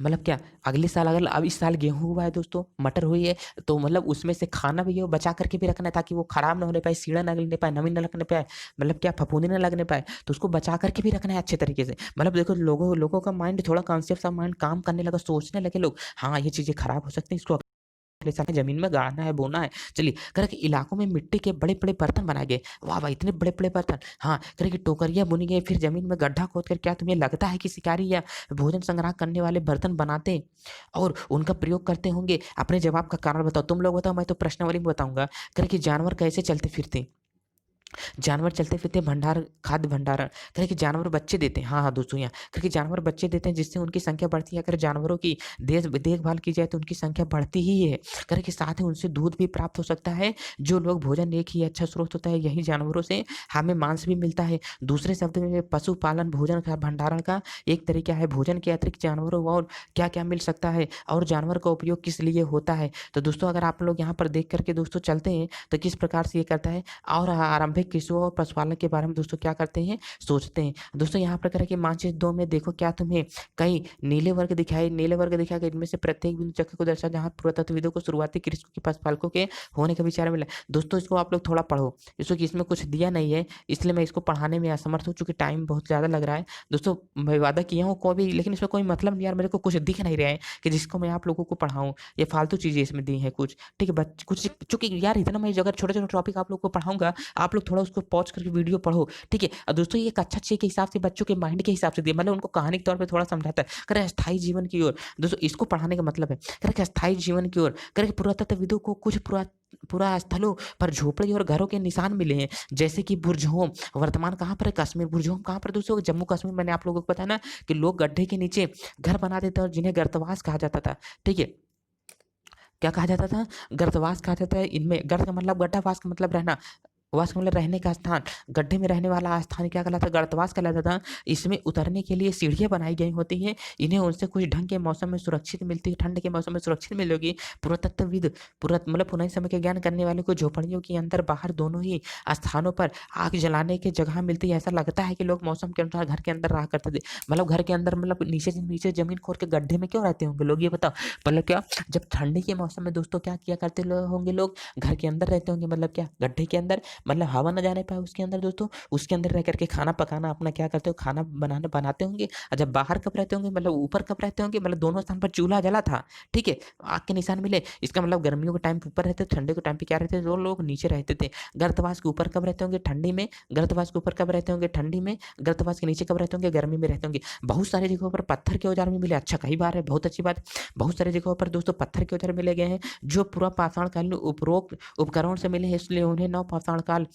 मतलब क्या, अगले साल अगर अब इस साल गेहूं हुआ है दोस्तों, मटर हुई है, तो मतलब उसमें से खाना भी है बचा करके भी रखना है, ताकि वो खराब ना होने पाए, सीड़ा ना लगने पाए, नमी ना लगने पाए, मतलब क्या फफूंदी ना लगने पाए, तो उसको बचा करके भी रखना है अच्छे तरीके से। मतलब देखो लोगों लोगों का माइंड थोड़ा कॉन्सेप्ट सा माइंड काम करने लगा, सोचने लगे लोग, हाँ ये चीजें खराब हो सकती है, इसको अगले साल जमीन में गाड़ना है, बोना है। चलिए, करे कि इलाकों में मिट्टी के बड़े बड़े बर्तन बनाए गए। वाह वाह, इतने बड़े बड़े बर्तन। हाँ, करे कि टोकरियां बुनी गई, फिर जमीन में गड्ढा खोद कर, क्या तुम्हें लगता है कि शिकारी या भोजन संग्रह करने वाले बर्तन बनाते और उनका प्रयोग करते होंगे? अपने जवाब का कारण बताओ, तुम लोग बताओ, मैं तो प्रश्नावली में बताऊंगा। करे कि जानवर कैसे चलते फिरते? जानवर चलते फिरते भंडार, खाद्य भंडारण। कहे कि जानवर बच्चे देते हैं, हाँ हाँ दोस्तों, यहाँ कहे कि जानवर बच्चे देते हैं जिससे उनकी संख्या बढ़ती है। अगर जानवरों की देखभाल की जाए तो उनकी संख्या बढ़ती ही है। कहे कि साथ ही उनसे दूध भी प्राप्त हो सकता है, जो लोग भोजन एक ही अच्छा स्रोत होता है, यही जानवरों से हमें मांस भी मिलता है। दूसरे शब्द में पशुपालन भोजन का भंडारण का एक तरीका है। भोजन के अतिरिक्त जानवरों और क्या क्या मिल सकता है और जानवर का उपयोग किस लिए होता है? तो दोस्तों अगर आप लोग यहाँ पर देख करके दोस्तों चलते हैं तो किस प्रकार से ये करता है, और आरंभिक कृषियों और पशुपालन के बारे में दोस्तों क्या करते हैं, सोचते हैं। दोस्तों यहाँ पर कह रहा है कि मानचित्र 2 में देखो, क्या तुम्हें कई नीले वर्ग दिखाए गए, इनमें से प्रत्येक बिंदु जगह को दर्शा जहाँ पुरातत्वविदों को शुरुआती कृषकों के पशुपालकों के होने का विचार मिला। दोस्तों इसको आप लोग थोड़ा पढ़ो, इसमें कुछ दिया नहीं है, इसलिए मैं इसको पढ़ाने में असमर्थ हूँ, चूंकि टाइम बहुत ज़्यादा लग रहा है। दोस्तों मैं वादा किया हूँ कोई भी, लेकिन इसमें कोई मतलब नहीं यार, मेरे को कुछ दिख नहीं रहा है कि जिसको मैं आप लोगों को पढ़ाऊँ। ये फालतू चीज़ें इसमें दी हैं कुछ, ठीक है कुछ, चूंकि यार इतना मैं अगर छोटे छोटे टॉपिक आप लोग को पढ़ाऊंगा, आप लोग थोड़ा उसको पॉज करके वीडियो पढ़ो, ठीक है। और दोस्तों ये एक अच्छा अच्छे के हिसाब से, बच्चों के माइंड के हिसाब से दिया, मतलब उनको कहानी के तौर पे थोड़ा समझाता है। करे अस्थायी जीवन की ओर, दोस्तों इसको पढ़ाने का मतलब है, करे अस्थायी जीवन की ओर, करे पुरातत्वविदों को कुछ पुरा स्थलों पर झोपड़ी और घरों के निशान मिले हैं, जैसे कि बुर्जहोम। वर्तमान कहाँ पर है? कश्मीर। बुर्जहोम कहाँ पर दोस्तों? जम्मू कश्मीर। मैंने आप लोगों को बताया ना कि लोग गड्ढे के नीचे घर बनाते थे और जिन्हें गर्तवास कहा जाता था, ठीक है। क्या कहा जाता था? गर्तवास कहा जाता है। इनमें गर्त का मतलब गड्ढा, वास का मतलब रहना, वास का मतलब रहने का स्थान। गड्ढे में रहने वाला स्थान क्या कहलाता? गर्तवास कहलाता था। इसमें उतरने के लिए सीढ़ियां बनाई गई होती हैं, इन्हें उनसे कुछ ढंग के मौसम में सुरक्षित मिलती है, ठंड के मौसम में सुरक्षित मिलेगी। पुरातत्वविद मतलब पुराने समय के ज्ञान करने वाले को झोपड़ियों के अंदर बाहर दोनों ही स्थानों पर आग जलाने की जगह मिलती है। ऐसा लगता है कि लोग मौसम के अनुसार घर के अंदर रहा करते थे। मतलब घर के अंदर, मतलब नीचे से नीचे जमीन खोद के गड्ढे में क्यों रहते होंगे लोग, ये बताओ। मतलब क्या, जब ठंडी के मौसम में दोस्तों क्या किया करते होंगे लोग, घर के अंदर रहते होंगे, मतलब क्या, गड्ढे के अंदर, मतलब हवा ना जाने पाए उसके अंदर दोस्तों, उसके अंदर रह करके खाना पकाना अपना क्या करते हो, खाना बनाते होंगे। और जब बाहर कब रहते होंगे, मतलब ऊपर कब रहते होंगे, मतलब दोनों स्थान पर चूल्हा जला था, ठीक है, आग के निशान मिले। इसका मतलब गर्मियों के टाइम पे ऊपर रहते, ठंडे के टाइम पे क्या रहते, जो लोग नीचे रहते थे। गर्तवास के ऊपर कब रहते होंगे, ठंडी में। गर्तवास के ऊपर कब रहते होंगे, ठंडी में। गर्तवास के नीचे कब रहते होंगे, गर्मी में रहते होंगे। बहुत सारी जगहों पर पत्थर के औजार भी मिले। अच्छा, कई बार है, बहुत अच्छी बात। बहुत सारी जगहों पर दोस्तों पत्थर के औजार मिले गए हैं, जो पूरा पाषाण कालीन उपरोक्त उपकरण से मिले हैं, इसलिए उन्हें नव पाषाण काल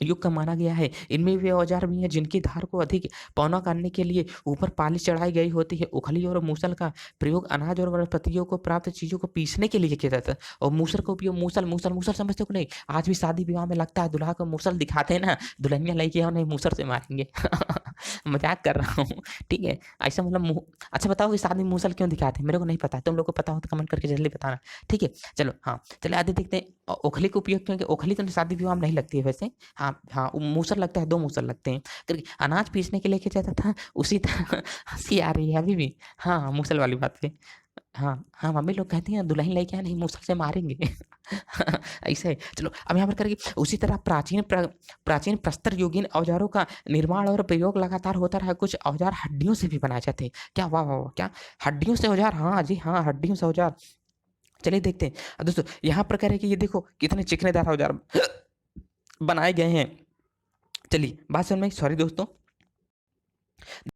युग का माना गया है। इनमें वे औजार भी हैं जिनकी धार को अधिक पौना करने के लिए ऊपर पालिश चढ़ाई गई होती है। उखली और मूसल का प्रयोग अनाज और वनस्पतियों को प्राप्त चीज़ों को पीसने के लिए किया जाता है। और मूसल का उपयोग मूसल मूसल मूसल समझते हो कि नहीं? आज भी शादी विवाह में लगता है दूल्हा को मूसल दिखाते हैं ना, दुल्हनिया लेके आओ नहीं मूसल से मारेंगे। मजाक कर रहा हूँ, ठीक है? ऐसा मतलब मुँह अच्छा बताओ इस शादी में मूसल क्यों दिखाते हैं? मेरे को नहीं पता है, तुम लोग को पता हो तो कमेंट करके जल्दी बताना, ठीक है? चलो हाँ, चलिए आगे देखते हैं। ओखली का उपयोग क्यों? ओखली तो शादी विवाह में नहीं लगती है वैसे। हाँ, हाँ, मूसल लगता है, 2 मूसल लगते हैं। करके अनाज पीसने के लिए किया जाता था, उसी तरह हँसी आ रही है अभी भी। हाँ, मूसल वाली बात पे। हाँ, हाँ, मम्मी लोग कहती हैं दुल्हन लेके आए नहीं मूसल से मारेंगे। ऐसा है। चलो अब यहाँ पर करेंगे उसी तरह प्राचीन प्रस्तर युगीन औजारों का निर्माण और प्रयोग लगातार होता रहा। कुछ औजार हड्डियों से भी बनाए जाते हैं। क्या वाह, वाह, वाह! क्या हड्डियों से औजार? हाँ जी, हाँ, हड्डियों से औजार। चलिए देखते हैं। दोस्तों यहाँ पर कह रहे हैं कि ये देखो कितने चिकनेदार औजार बनाए गए हैं। चलिए बात समझ में आई? सॉरी दोस्तों।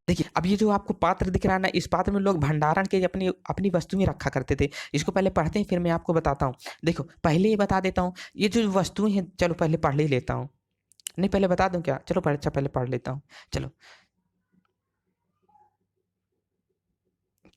देखिए अब ये जो आपको पात्र दिख रहा है ना, इस पात्र में लोग भंडारण के अपनी अपनी वस्तुएं रखा करते थे। इसको पहले पढ़ते हैं फिर मैं आपको बताता हूँ। देखो पहले ये बता देता हूँ, ये जो वस्तुएं हैं चलो पहले पढ़ ही लेता हूँ। नहीं पहले बता दूं क्या? चलो अच्छा पहले पढ़ लेता हूँ। चलो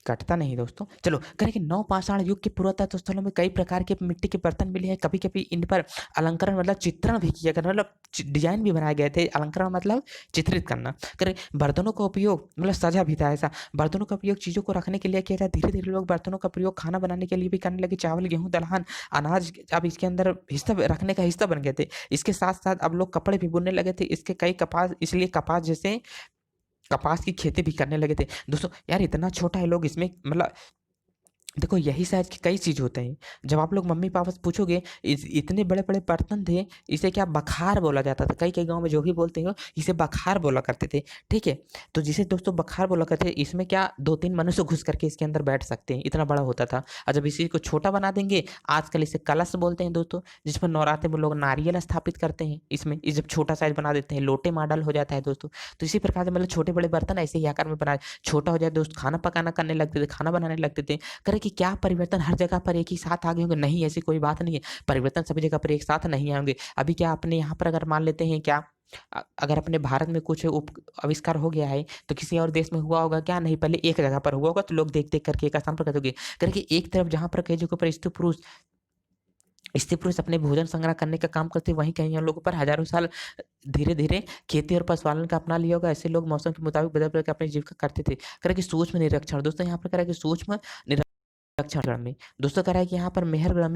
कटता नहीं दोस्तों। चलो करें कि नवपाषाण युग के पुरातत्व स्थलों में कई प्रकार के मिट्टी के बर्तन मिले हैं। कभी कभी इन पर अलंकरण मतलब चित्रण भी किया गया, मतलब डिजाइन भी बनाए गए थे। अलंकरण मतलब चित्रित करना। करें बर्तनों का उपयोग मतलब सजा भी था ऐसा। बर्तनों का उपयोग चीजों को रखने के लिए किया था। धीरे धीरे लोग बर्तनों का प्रयोग खाना बनाने के लिए भी करने लगे। चावल गेहूं दलहन अनाज अब इसके अंदर हिस्सा रखने का हिस्सा बन गए थे। इसके साथ साथ अब लोग कपड़े भी बुनने लगे थे। इसके कई कपास इसलिए कपास जैसे कपास की खेती भी करने लगे थे। दोस्तों यार इतना छोटा है लोग इसमें मतलब देखो यही साइज के कई चीज होते हैं। जब आप लोग मम्मी पापा से पूछोगे इतने बड़े बड़े बर्तन थे, इसे क्या बखार बोला जाता था। कई कई गांव में जो भी बोलते हो इसे बखार बोला करते थे, ठीक है? तो जिसे दोस्तों बखार बोला करते थे, इसमें क्या 2-3 मनुष्य घुस करके इसके अंदर बैठ सकते हैं, इतना बड़ा होता था। और जब इसी को छोटा बना देंगे, आजकल इसे कलश बोलते हैं दोस्तों, जिसमें नवरात्रि में लोग नारियल स्थापित करते हैं। इसमें जब छोटा साइज बना देते हैं, लोटे मॉडल हो जाता है दोस्तों। तो इसी प्रकार से मतलब छोटे बड़े बर्तन ऐसे ही आकार में बनाए, छोटा हो जाए दोस्त खाना पकाना करने लगते थे, खाना बनाने लगते थे। करे कि क्या परिवर्तन हर जगह पर एक ही साथ आ गए होंगे? नहीं, ऐसी कोई बात नहीं है। परिवर्तन सभी जगह पर एक साथ नहीं आएंगे। अभी क्या अपने यहाँ पर अगर मान लेते हैं क्या अगर अपने भारत में कुछ आविष्कार हो गया है तो किसी और देश में हुआ होगा क्या? नहीं, पहले एक जगह पर हुआ होगा तो लोग देख देख करके एक स्थान पर करते होंगे। करके एक तरफ जहां पर कई जगहों पर स्त्री पुरुष अपने भोजन संग्रह करने का काम करते, वहीं कहीं हम लोगों पर हजारों साल धीरे धीरे खेती और पशुपालन का अपना लिया होगा। ऐसे लोग मौसम के मुताबिक बदल बदल के अपनी जीविका करते थे। कह रहे कि सूक्ष्म निरीक्षण दोस्तों यहाँ पर कह रहा है कि सूक्ष्म निरीक्षण में दोस्तों कह रहा है कि यहाँ पर मेहरगढ़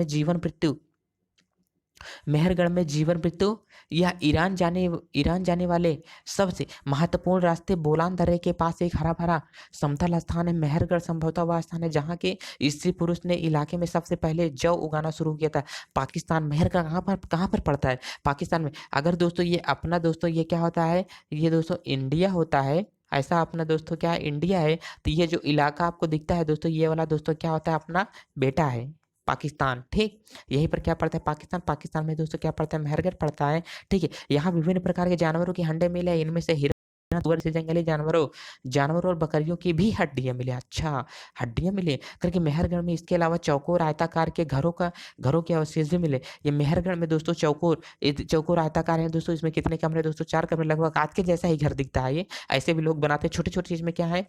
में जीवन मृत्यु या ईरान जाने वाले सबसे महत्वपूर्ण रास्ते बोलान दर्रे के पास एक हरा भरा समतल स्थान है। मेहरगढ़ संभवतः वह स्थान है जहाँ के स्त्री पुरुष ने इलाके में सबसे पहले जौ उगाना शुरू किया था। पाकिस्तान मेहरगढ़ कहाँ पर पड़ता है? पाकिस्तान में। अगर दोस्तों ये अपना दोस्तों ये क्या होता है? ये दोस्तों इंडिया होता है। ऐसा अपना दोस्तों क्या इंडिया है, तो ये जो इलाका आपको दिखता है दोस्तों, ये वाला दोस्तों क्या होता है? अपना बेटा है पाकिस्तान, ठीक? यहीं पर क्या पड़ता है? पाकिस्तान। पाकिस्तान में दोस्तों क्या पड़ता है? मेहरगढ़ पड़ता है, ठीक है? यहाँ विभिन्न प्रकार के जानवरों की हड्डियां मिले, इनमें से हिरण सुअर से जंगली जानवरों और बकरियों की भी हड्डियां मिले। अच्छा, हड्डियां मिले करके मेहरगढ़ में। इसके अलावा चौकोर आयताकार के घरों के अवशेष भी मिले। ये मेहरगढ़ में दोस्तों चौकोर आयताकार है दोस्तों। इसमें कितने कमरे दोस्तों? 4 कमरे, लगभग आज के जैसा ही घर दिखता है ये। ऐसे भी लोग बनाते हैं। छोटी छोटी चीज में क्या है?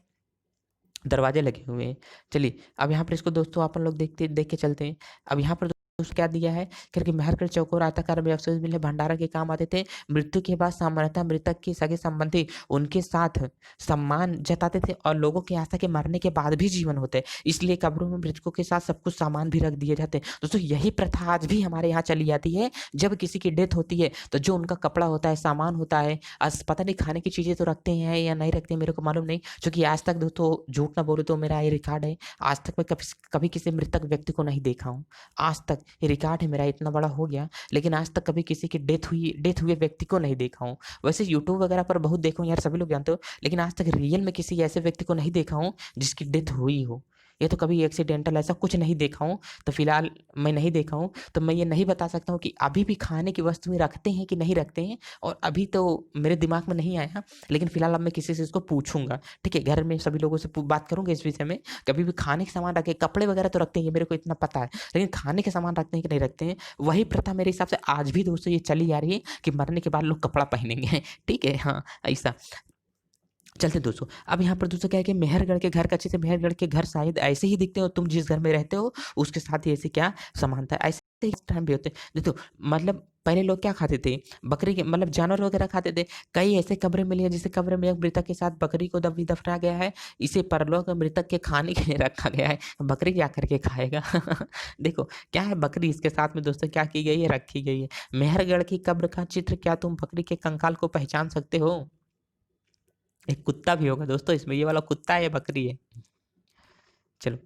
दरवाजे लगे हुए हैं। चलिए अब यहाँ पर इसको दोस्तों अपन लोग देख के चलते हैं। अब यहाँ पर दोस्तों क्या दिया है? करके मेहरगढ़ चौकोर आयताकार में अवशेष मिले, भंडारण के काम आते थे। मृत्यु के बाद सामान्यतः मृतक के सगे संबंधी उनके साथ सम्मान जताते थे और लोगों की आस्था के मरने के बाद भी जीवन होते हैं, इसलिए कब्रों में मृतकों के साथ सब कुछ सामान भी रख दिए जाते हैं। दोस्तों यही प्रथा आज भी हमारे यहाँ चली जाती है। जब किसी की डेथ होती है तो जो उनका कपड़ा होता है, सामान होता है, आज पता नहीं खाने की चीजें तो रखते हैं या नहीं रखते, मेरे को मालूम नहीं, क्योंकि आज तक दोस्तों झूठ ना बोलूं तो मेरा ये रिकॉर्ड है, आज तक मैं कभी किसी मृतक व्यक्ति को नहीं देखा हूँ। आज तक ये रिकॉर्ड है मेरा, इतना बड़ा हो गया, लेकिन आज तक कभी किसी की डेथ हुए व्यक्ति को नहीं देखा हूँ। वैसे यूट्यूब वगैरह पर बहुत देखो यार, सभी लोग जानते हो, लेकिन आज तक रियल में किसी ऐसे व्यक्ति को नहीं देखा हूँ जिसकी डेथ हुई हो। ये तो कभी एक्सीडेंटल ऐसा कुछ नहीं देखा हूँ, तो फिलहाल मैं नहीं देखा हूँ, तो मैं ये नहीं बता सकता हूँ कि अभी भी खाने की वस्तुएं रखते हैं कि नहीं रखते हैं, और अभी तो मेरे दिमाग में नहीं आया, लेकिन फिलहाल अब मैं किसी से इसको पूछूंगा। ठीक है, घर में सभी लोगों से बात करूंगा इस विषय में। कभी भी खाने के सामान रखे, कपड़े वगैरह तो रखते हैं, ये मेरे को इतना पता है, लेकिन खाने के सामान रखते हैं कि नहीं रखते हैं, वही प्रथा मेरे हिसाब से आज भी दोस्तों ये चली आ रही है कि मरने के बाद लोग कपड़ा पहनेंगे। ठीक है, हाँ ऐसा। चलते दोस्तों, अब यहाँ पर दोस्तों क्या है कि मेहरगढ़ के घर, कच्चे से मेहरगढ़ के घर शायद ऐसे ही दिखते हो, तुम जिस घर में रहते हो उसके साथ ही ऐसे क्या समानता है, ऐसे ही टाइम भी होते हैं। देखो मतलब पहले लोग क्या खाते थे, बकरी के मतलब जानवर वगैरह खाते थे। कई ऐसे कब्रें मिली हैं जिसे कब्र में एक मृतक के साथ बकरी को दफनाया गया है, इसे परलोक में मृतक के खाने के लिए रखा गया है। बकरी क्या करके खाएगा? देखो क्या है, बकरी इसके साथ में दोस्तों क्या की गई है, रखी गई है। मेहरगढ़ की कब्र का चित्र, क्या तुम बकरी के कंकाल को पहचान सकते हो? एक कुत्ता भी होगा दोस्तों इसमें, ये वाला कुत्ता है या बकरी है? चलो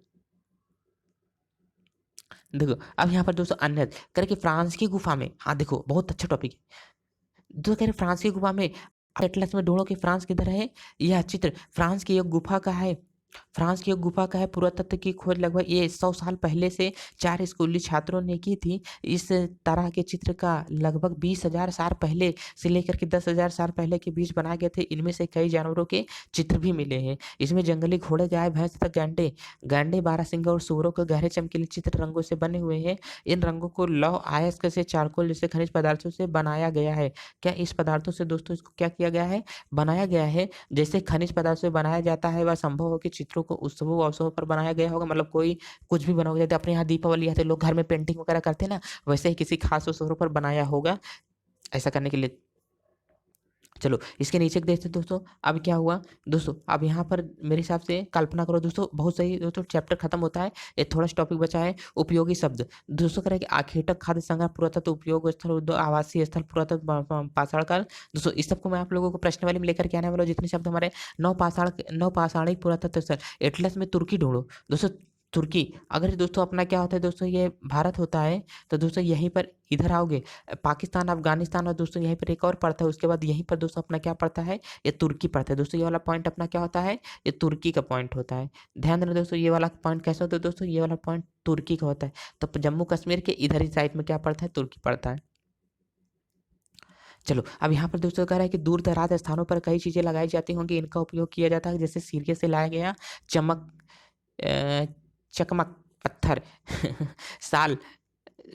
देखो, अब यहाँ पर दोस्तों अन्य करके फ्रांस की गुफा में, हाँ देखो बहुत अच्छा टॉपिक है। जो कह रहे फ्रांस की गुफा में, एटलस में ढूंढो कि फ्रांस किधर है। यह चित्र फ्रांस की एक गुफा का है। फ्रांस की एक गुफा का है। पुरातत्व की खोज लगभग ये 100 साल पहले से 4 स्कूली छात्रों ने की थी। इस तरह के चित्र का लगभग 20,000 साल पहले से लेकर के 10,000 साल पहले के बीच बनाए गए थे। इनमें से कई जानवरों के चित्र भी मिले हैं। इसमें जंगली घोड़े, गाय, भैंस तथा गैंडे गैंडे बारहसिंगा और सूअरों के गहरे चमकीले चित्र रंगों से बने हुए हैं। इन रंगों को लौह अयस्क से चारकोल जैसे खनिज पदार्थों से बनाया गया है। क्या इस पदार्थों से दोस्तों इसको क्या किया गया है, बनाया गया है? जैसे खनिज पदार्थ से बनाया जाता है, वह संभव हो कि चित्रों को उत्सवों अवसरों पर बनाया गया होगा। मतलब कोई कुछ भी बनाओगे, जैसे अपने यहाँ दीपावली आते लोग घर में पेंटिंग वगैरह करते हैं ना, वैसे ही किसी खास अवसरों पर बनाया होगा, ऐसा करने के लिए। चलो इसके नीचे देखते हैं दोस्तों, अब क्या हुआ दोस्तों, अब यहाँ पर मेरे हिसाब से कल्पना करो दोस्तों, बहुत सही दोस्तों, चैप्टर खत्म होता है। ये थोड़ा सा टॉपिक बचा है, उपयोगी शब्द दोस्तों। करें कि आखेटक, खाद्य संग्रह, पुरातत्व, उपयोग स्थल, उद्योग, आवासीय स्थल, पुरातत्व, पाषाण काल। दोस्तों इस सबको मैं आप लोगों को प्रश्नावली में लेकर के आने वाला हूं। जितने शब्द हमारे नौ पाषाणिक पुरातत्व स्थल, एटलस में तुर्की ढूंढो दोस्तों। तुर्की, अगर दोस्तों अपना क्या होता है दोस्तों, ये भारत होता है, तो दोस्तों यहीं पर इधर आओगे पाकिस्तान, अफगानिस्तान, और दोस्तों यहीं पर एक और पड़ता है। उसके बाद यहीं पर दोस्तों अपना क्या पड़ता है, ये तुर्की पड़ता है। दोस्तों ये वाला पॉइंट अपना क्या होता है, ये तुर्की का पॉइंट होता है। ध्यान देना दोस्तों, ये वाला पॉइंट कैसा होता है दोस्तों, ये वाला पॉइंट तुर्की का होता है। तो जम्मू कश्मीर के इधर ही साइड में क्या पड़ता है, तुर्की पड़ता है। चलो अब यहाँ पर दोस्तों कह रहा है कि दूर दराज स्थानों पर कई चीजें लगाई जाती होंगी, इनका उपयोग किया जाता है। जैसे सीरिया से लाया गया चमक चकमक पत्थर, साल,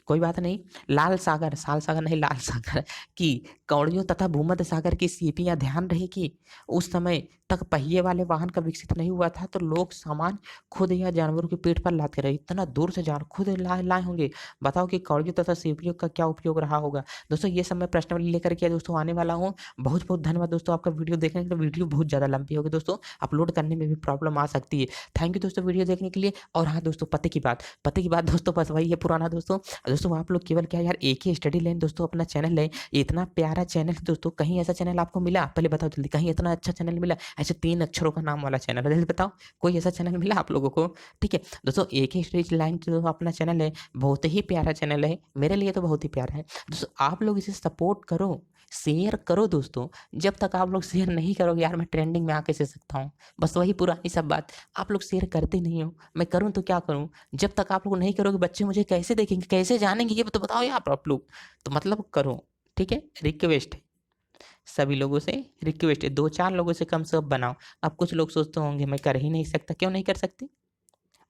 कोई बात नहीं, लाल सागर, साल सागर नहीं, लाल सागर की कौड़ियों तथा भूमध्य सागर की सीपियां। ध्यान रहे कि उस समय तक पहिए वाले वाहन का विकसित नहीं हुआ था, तो लोग सामान खुद या जानवरों के पेट पर लाते रहे। इतना दूर से जान खुद लाए होंगे। बताओ कि कौड़ियों तथा सीपियों का क्या उपयोग रहा होगा। दोस्तों ये सब मैं प्रश्नावली लेकर के दोस्तों आने वाला हूँ। बहुत बहुत धन्यवाद दोस्तों आपका वीडियो देखने के लिए। वीडियो बहुत ज़्यादा लंबी होगी दोस्तों, अपलोड करने में भी प्रॉब्लम आ सकती है। थैंक यू दोस्तों वीडियो देखने के लिए। और हाँ दोस्तों, पते की बात दोस्तों बस वही है पुराना दोस्तों। दोस्तों आप लोग केवल क्या यार, एक ही स्टडी लाइन दोस्तों अपना चैनल है, इतना प्यारा चैनल दोस्तों, कहीं ऐसा चैनल आपको मिला? पहले बताओ जल्दी, कहीं इतना अच्छा चैनल मिला? ऐसे 3 अक्षरों का नाम वाला चैनल है, जल्दी बताओ, कोई ऐसा चैनल मिला आप लोगों को? ठीक है दोस्तों, एक ही स्टडी लाइन जो अपना चैनल है, बहुत ही प्यारा चैनल है, मेरे लिए तो बहुत ही प्यारा है दोस्तों। आप लोग इसे सपोर्ट करो, शेयर करो दोस्तों। जब तक आप लोग शेयर नहीं करोगे यार, मैं ट्रेंडिंग में आके से सकता हूँ? बस वही पुरानी सब बात, आप लोग शेयर करते नहीं हो, मैं करूँ तो क्या करूँ? जब तक आप लोग नहीं करोगे, बच्चे मुझे कैसे देखेंगे, कैसे जानेंगे, ये तो बताओ यार आप लोग। तो मतलब करो, ठीक है, रिक्वेस्ट है, सभी लोगों से रिक्वेस्ट है, 2-4 लोगों से कम से कम बनाओ। अब कुछ लोग सोचते होंगे मैं कर ही नहीं सकता, क्यों नहीं कर सकते?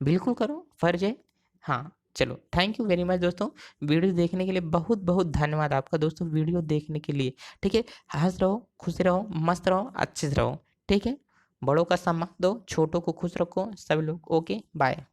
बिल्कुल करो, फर्ज है। हाँ चलो, थैंक यू वेरी मच दोस्तों, वीडियो देखने के लिए बहुत बहुत धन्यवाद आपका दोस्तों, वीडियो देखने के लिए। ठीक है, हंस रहो, खुश रहो, मस्त रहो, अच्छे से रहो। ठीक है, बड़ों का सम्मान दो, छोटों को खुश रखो, सभी लोग ओके बाय।